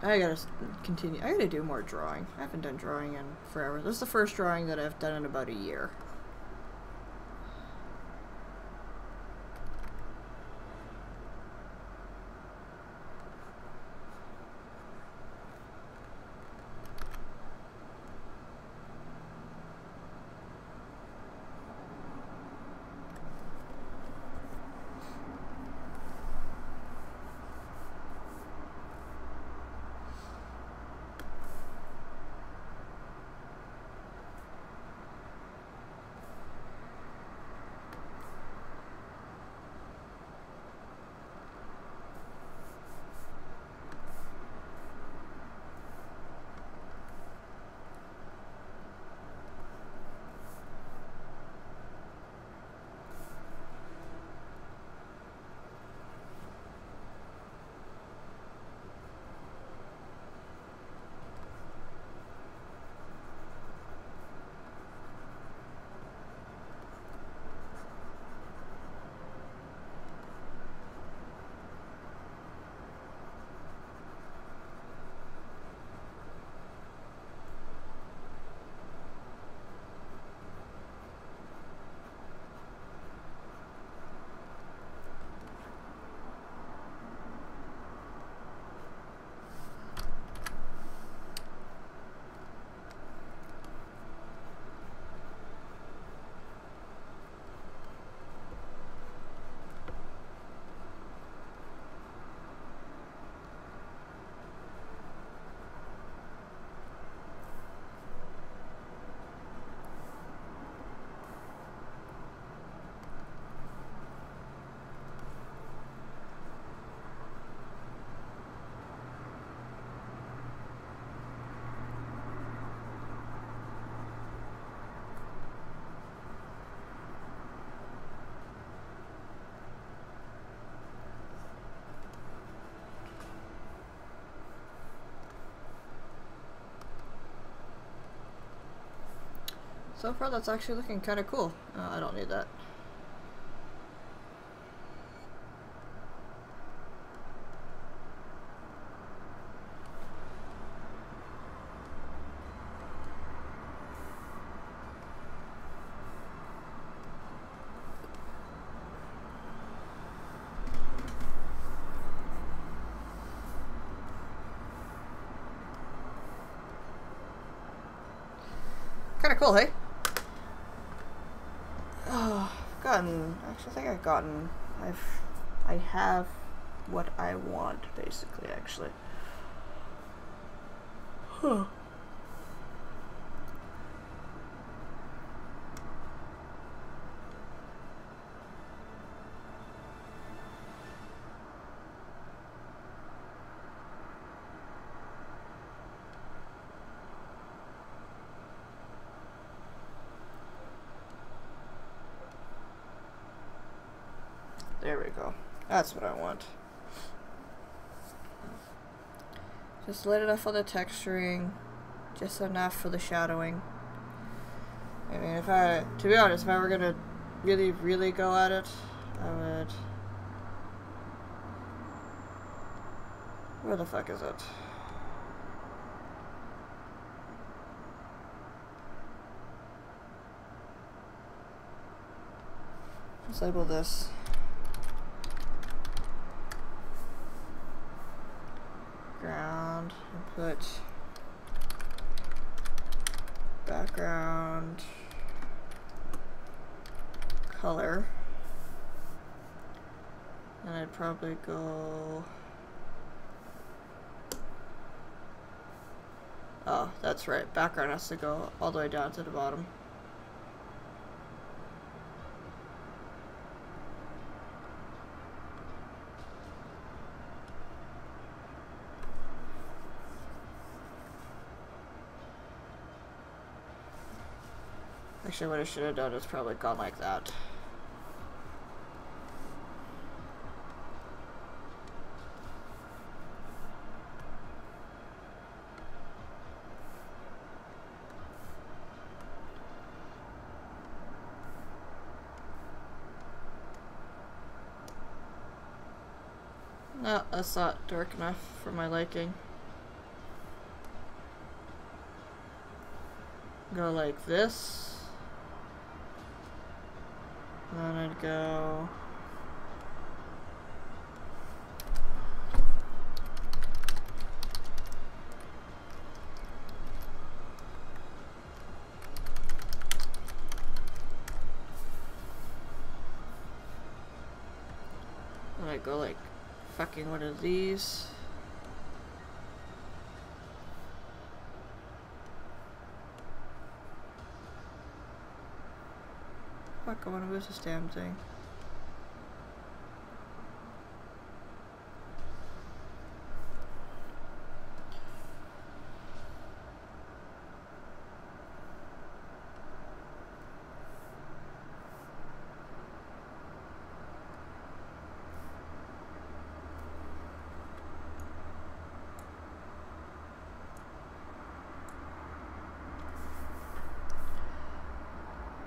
I gotta continue. I gotta do more drawing. I haven't done drawing in forever. This is the first drawing that I've done in about a year. So far, that's actually looking kind of cool. I don't need that. Kind of cool, hey? Actually, I think I've gotten, I have what I want, basically, actually. Huh. There we go. That's what I want. Just light enough for the texturing, just enough for the shadowing. I mean, to be honest, if I were gonna really go at it, I would... Where the fuck is it? Let's label this ground and put background color And I'd probably go... Oh, that's right. Background has to go all the way down to the bottom. Actually, what I should have done is probably gone like that. No, that's not dark enough for my liking. Go like this. And then I'd go... And I'd go like fucking one of these. Fuck, I wanna lose this damn thing.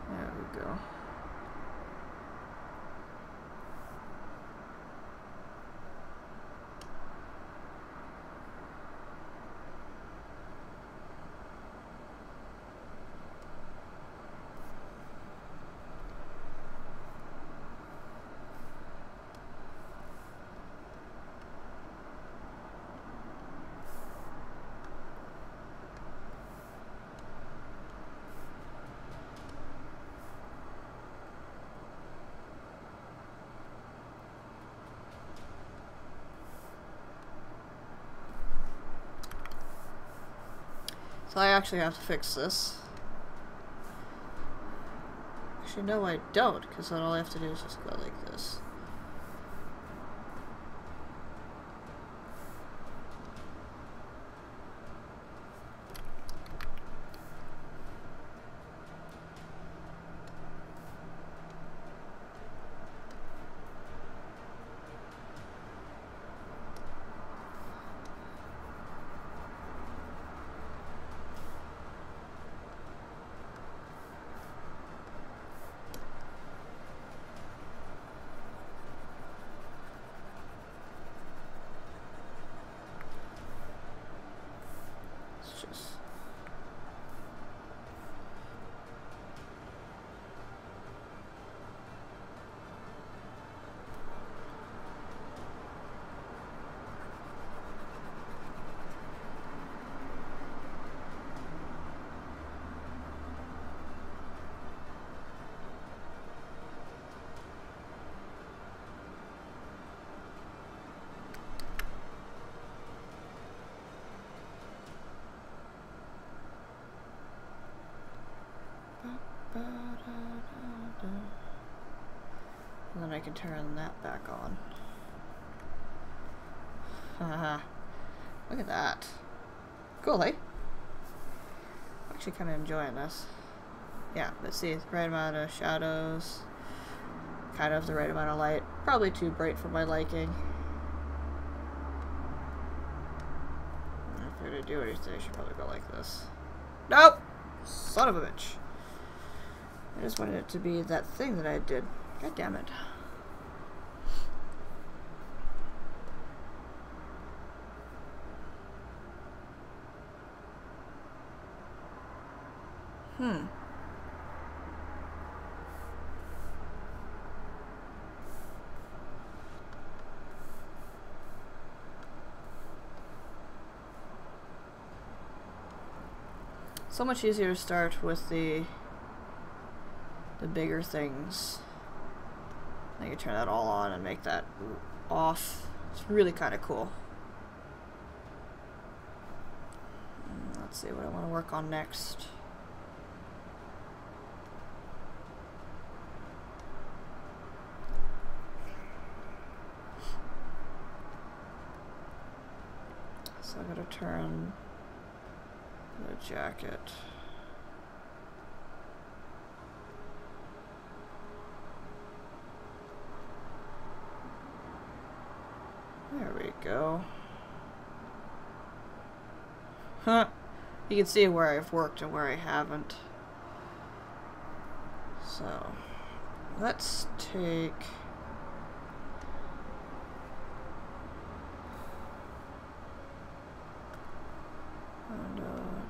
There we go. So I actually have to fix this. Actually, no, I don't, because then all I have to do is just go like this. And then I can turn that back on. Haha. Look at that. Cool, eh? I'm actually kind of enjoying this. Yeah, let's see. The right amount of shadows. Kind of the right amount of light. Probably too bright for my liking. If we're gonna do anything, I should probably go like this. Nope! Son of a bitch. I just wanted it to be that thing that I did. God damn it. So much easier to start with the bigger things. I can turn that all on and make that off. It's really kind of cool. Let's see what I want to work on next. So I'm going to turn the jacket. There we go. Huh. You can see where I've worked and where I haven't. So, let's take...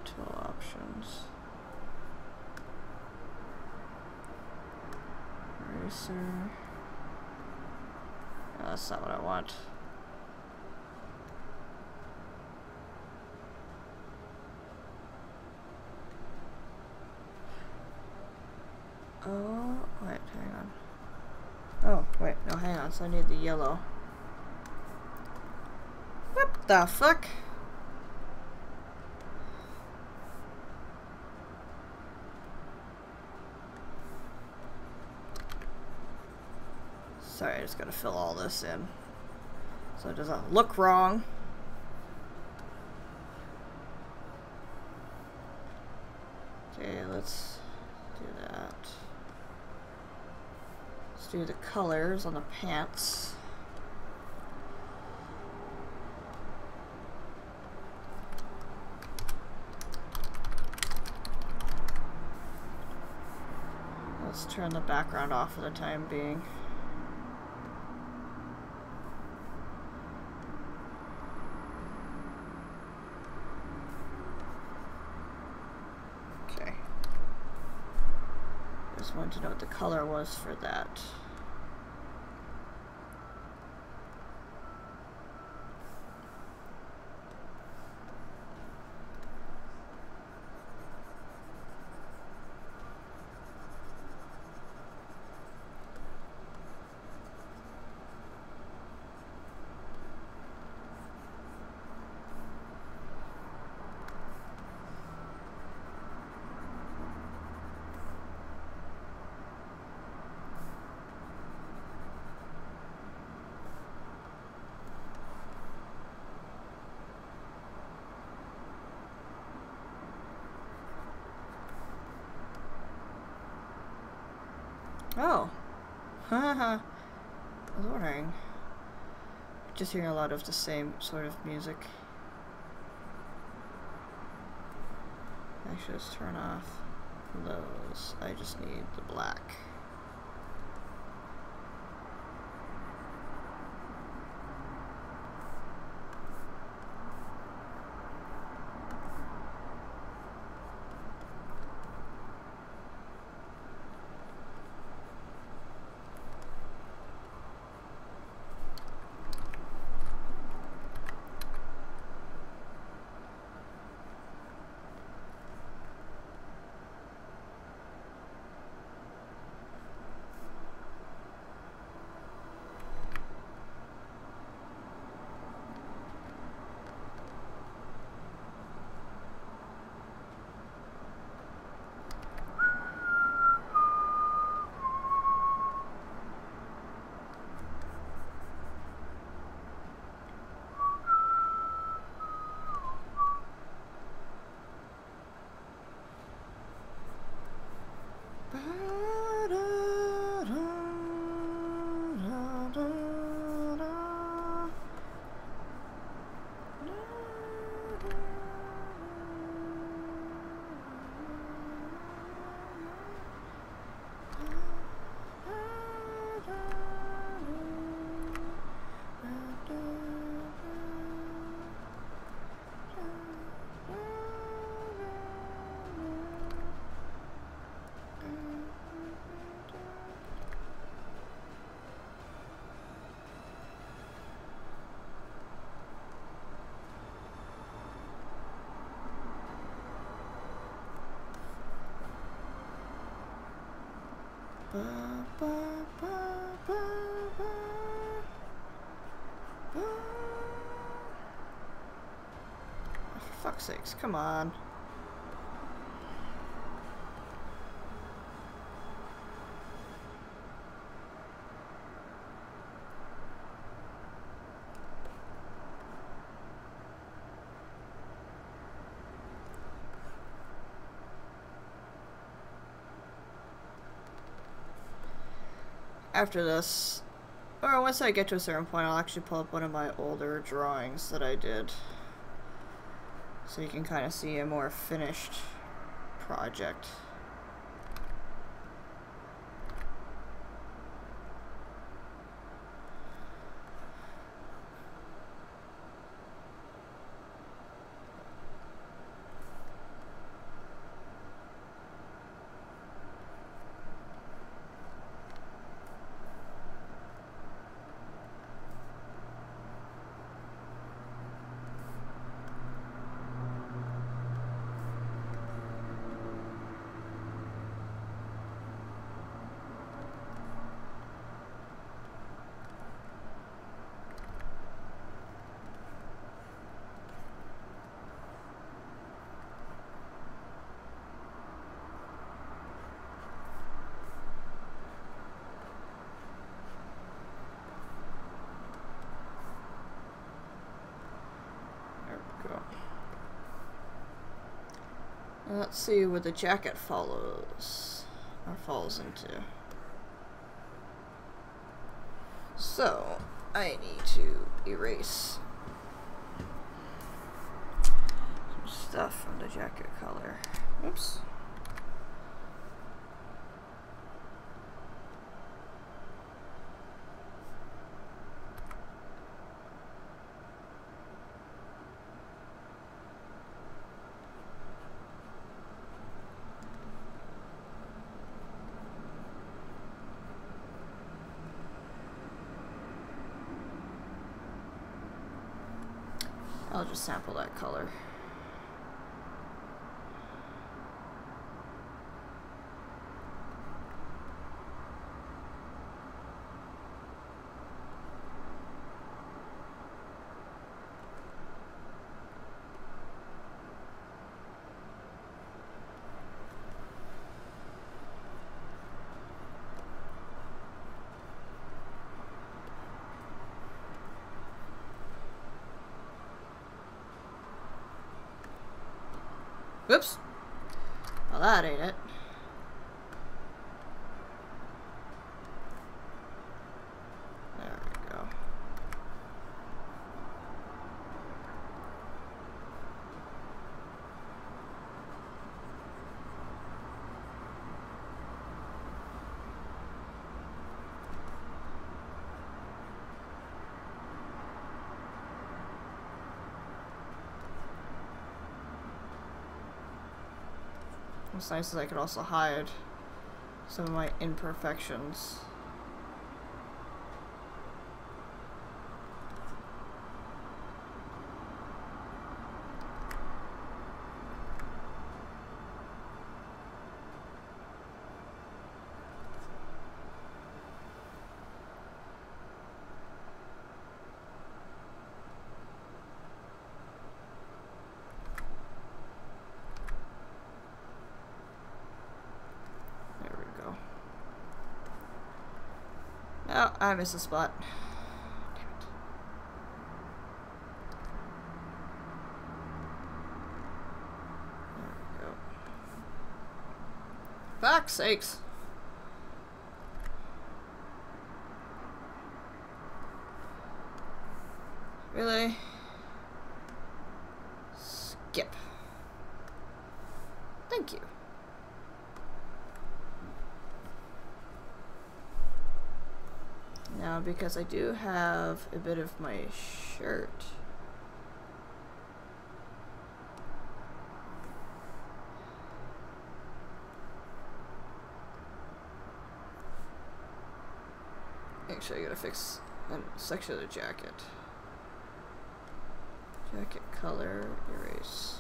tool options. Eraser. No, that's not what I want. Oh, wait, hang on. Oh, wait, no, hang on, so I need the yellow. What the fuck? Sorry, I just gotta fill all this in so it doesn't look wrong. Okay, let's do that. Let's do the colors on the pants. Let's turn the background off for the time being. Wanted to know what the color was for that. Oh, haha. I was wondering. Just hearing a lot of the same sort of music. I should just turn off those. I just need the black. Ba, ba, ba, ba. fuck's sakes, come on. After this, or once I get to a certain point, I'll actually pull up one of my older drawings that I did, so you can kind of see a more finished project. Let's see what the jacket follows, or falls into. So, I need to erase some stuff from the jacket color. Oops. I'll just sample that color. Whoops. Well, that ain't it. There we go. What's nice is I could also hide some of my imperfections. Oh, I missed a spot. Damn it. There we go. Fuck's sakes. Really? Skip. Thank you. Now, because I do have a bit of my shirt. Actually, I gotta fix a section of the jacket. Jacket color, erase.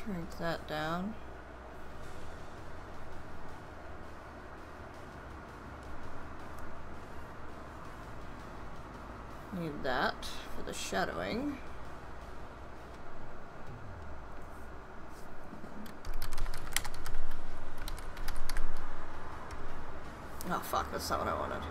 Shrink that down. Need that for the shadowing. Oh fuck, that's not what I wanted.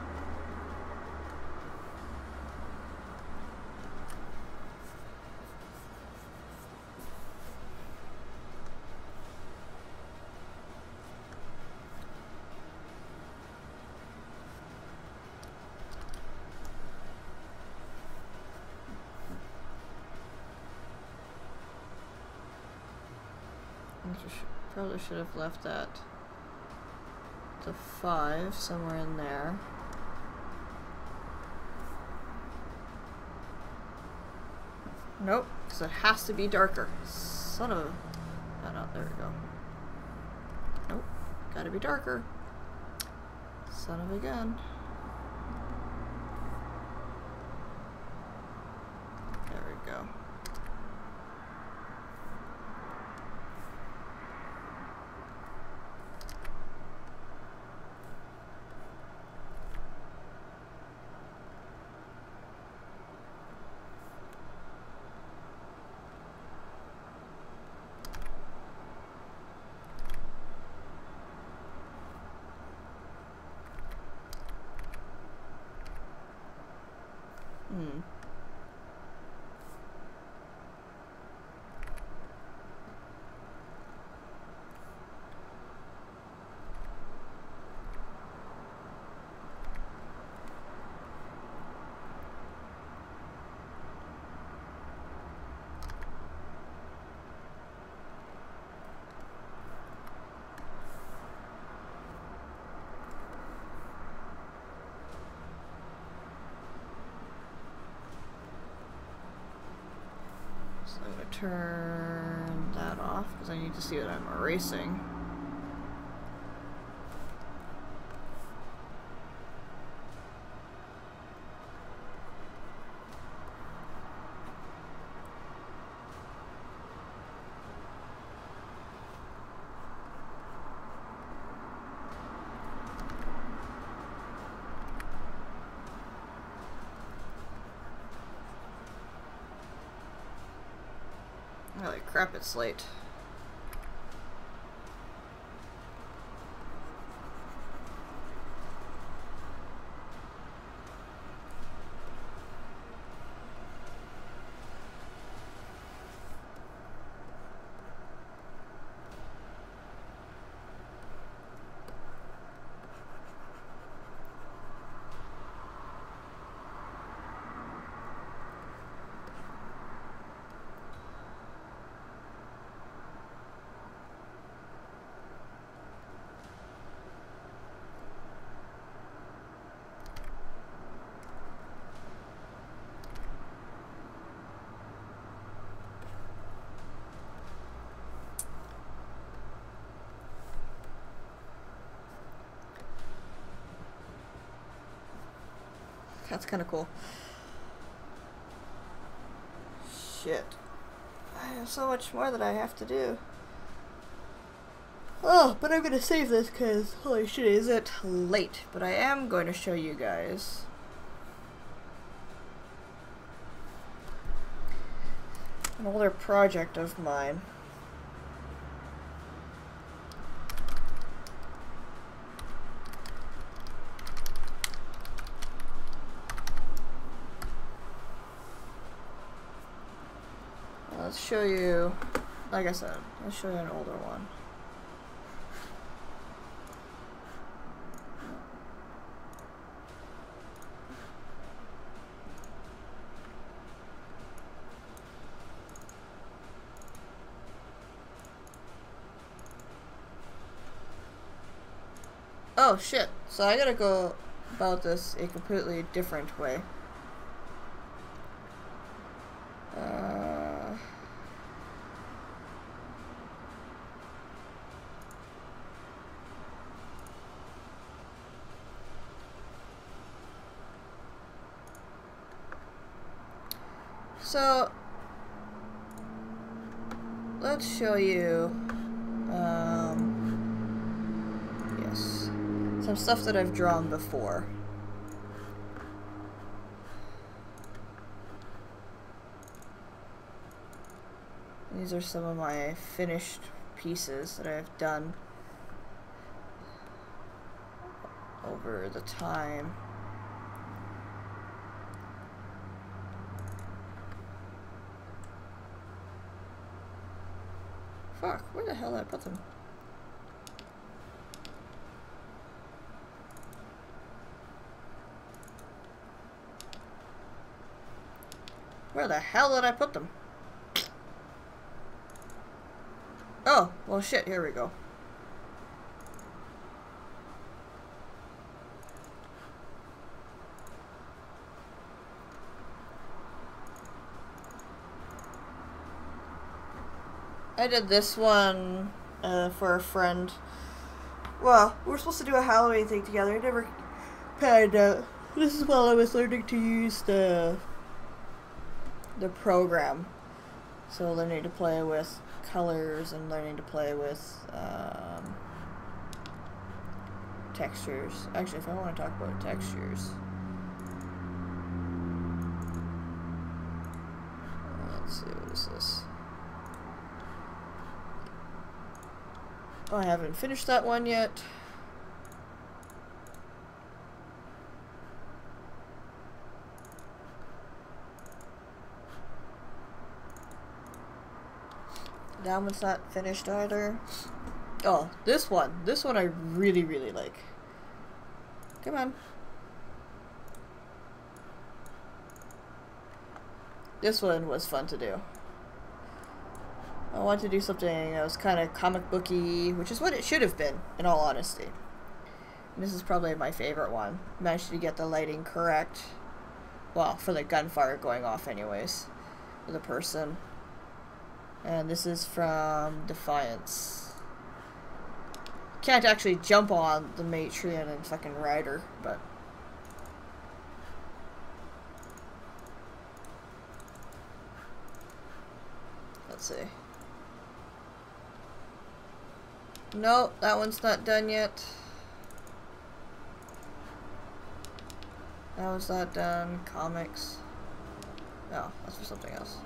Probably should have left that to 5 somewhere in there. Nope, because it has to be darker. Son of a... Oh, no, there we go. Nope, gotta be darker. Son of a gun. There we go. I'm going to turn that off because I need to see what I'm erasing. Holy crap, it's late. That's kind of cool. Shit. I have so much more that I have to do. Oh, but I'm gonna save this because, holy shit, is it late. But I am going to show you guys an older project of mine. Let's show you, like I said, I'll show you an older one. Oh shit, so I gotta go about this a completely different way. So let's show you, yes, some stuff that I've drawn before. These are some of my finished pieces that I've done over the time. Fuck, where the hell did I put them? Where the hell did I put them? Oh, well shit, here we go. I did this one for a friend. Well, we were supposed to do a Halloween thing together. I never panned out. This is while I was learning to use the program. So learning to play with colors and learning to play with textures. Actually, if I want to talk about textures. Let's see, what is this? Oh, I haven't finished that one yet. That one's not finished either. Oh, this one. This one I really, really like. Come on. This one was fun to do. I wanted to do something that was kind of comic booky, which is what it should have been, in all honesty. And this is probably my favorite one. Managed to get the lighting correct. Well, for the gunfire going off anyways. For the person. And this is from Defiance. Can't actually jump on the Matrion and fucking Rider, but... Let's see. No, that one's not done yet. That one's not done. Comics. No, that's for something else.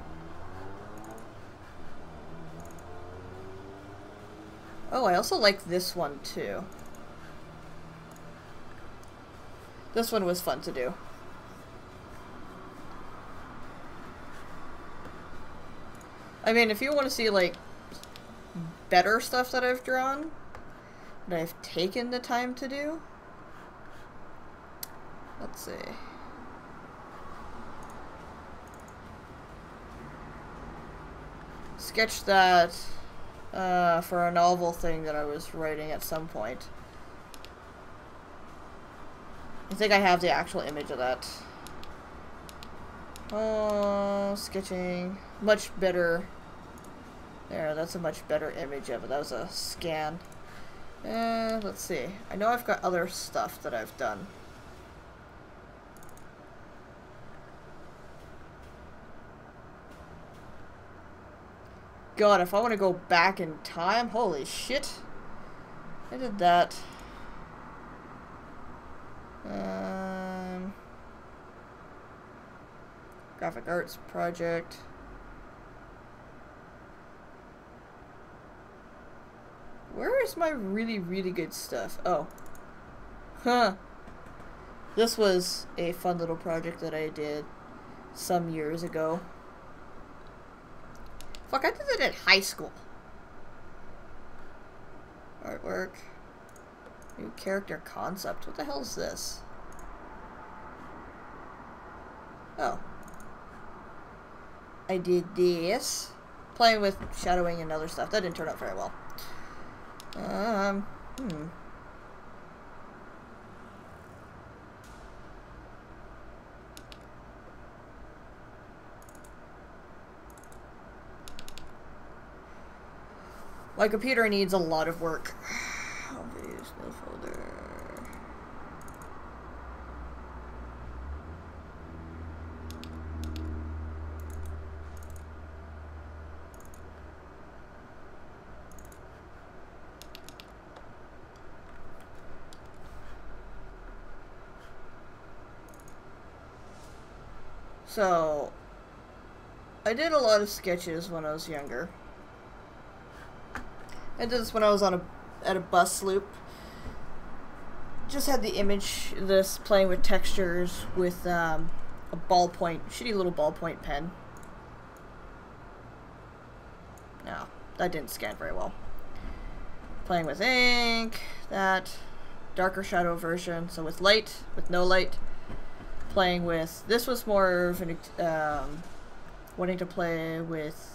Oh, I also like this one too. This one was fun to do. I mean, if you want to see, like, better stuff that I've drawn, that I've taken the time to do, let's see. Sketched that for a novel thing that I was writing at some point. I think I have the actual image of that. Oh, sketching. Much better. There, that's a much better image of it. That was a scan. Let's see. I know I've got other stuff that I've done. God, if I want to go back in time, holy shit. I did that. Graphic arts project. Where is my really, really good stuff? Oh. Huh. This was a fun little project that I did some years ago. Fuck, I did it in high school. Artwork. New character concept. What the hell is this? Oh. I did this. Playing with shadowing and other stuff. That didn't turn out very well. My computer needs a lot of work. Oh, videos, no folder. So, I did a lot of sketches when I was younger. I did this when I was at a bus loop. Just had the image, this playing with textures with a ballpoint, shitty little ballpoint pen. No, that didn't scan very well. Playing with ink, that darker shadow version, so with light, with no light. Playing with, this was more of an, wanting to play with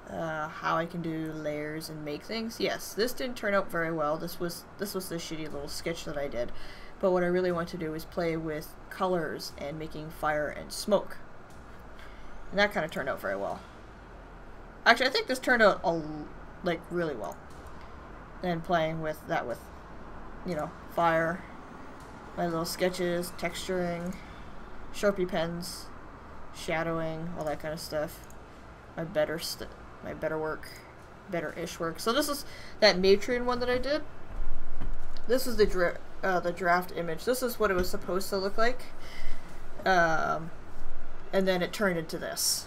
how I can do layers and make things. Yes, this didn't turn out very well. This was the shitty little sketch that I did. But what I really want to do is play with colors and making fire and smoke. And that kind of turned out very well. Actually, I think this turned out like really well. And playing with that with, you know, fire, my little sketches, texturing, Sharpie pens, shadowing, all that kind of stuff. My better-ish work. So this is that Matron one that I did. This is the draft image. This is what it was supposed to look like. And then it turned into this.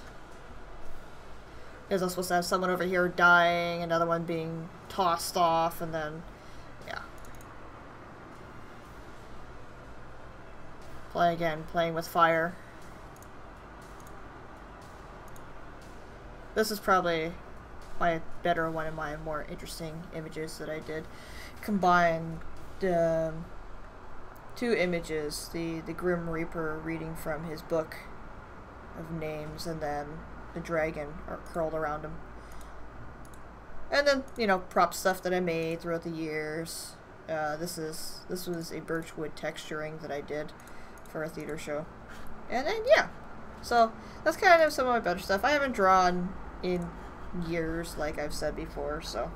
Because I was supposed to have someone over here dying, another one being tossed off, and then, yeah. Playing with fire. This is probably my better one of my more interesting images that I did. Combined two images, the Grim Reaper reading from his book of names, and then the dragon curled around him. And then, you know, prop stuff that I made throughout the years. This was a birchwood texturing that I did for a theater show. And then, yeah. So, that's kind of some of my better stuff. I haven't drawn in years, like I've said before, so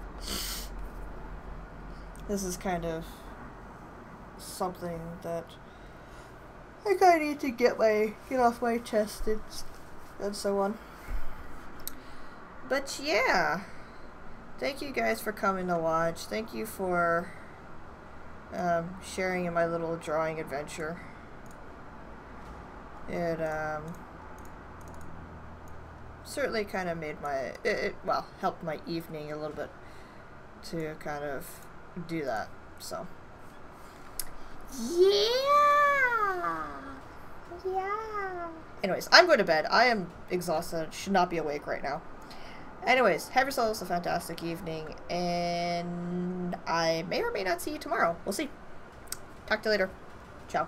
this is kind of something that I kind of need to get off my chest and so on. But yeah, thank you guys for coming to watch. Thank you for sharing in my little drawing adventure. It certainly kind of made well, helped my evening a little bit to kind of do that, so. Yeah! Anyways, I'm going to bed. I am exhausted. Should not be awake right now. Anyways, have yourselves a fantastic evening, and I may or may not see you tomorrow. We'll see. Talk to you later. Ciao.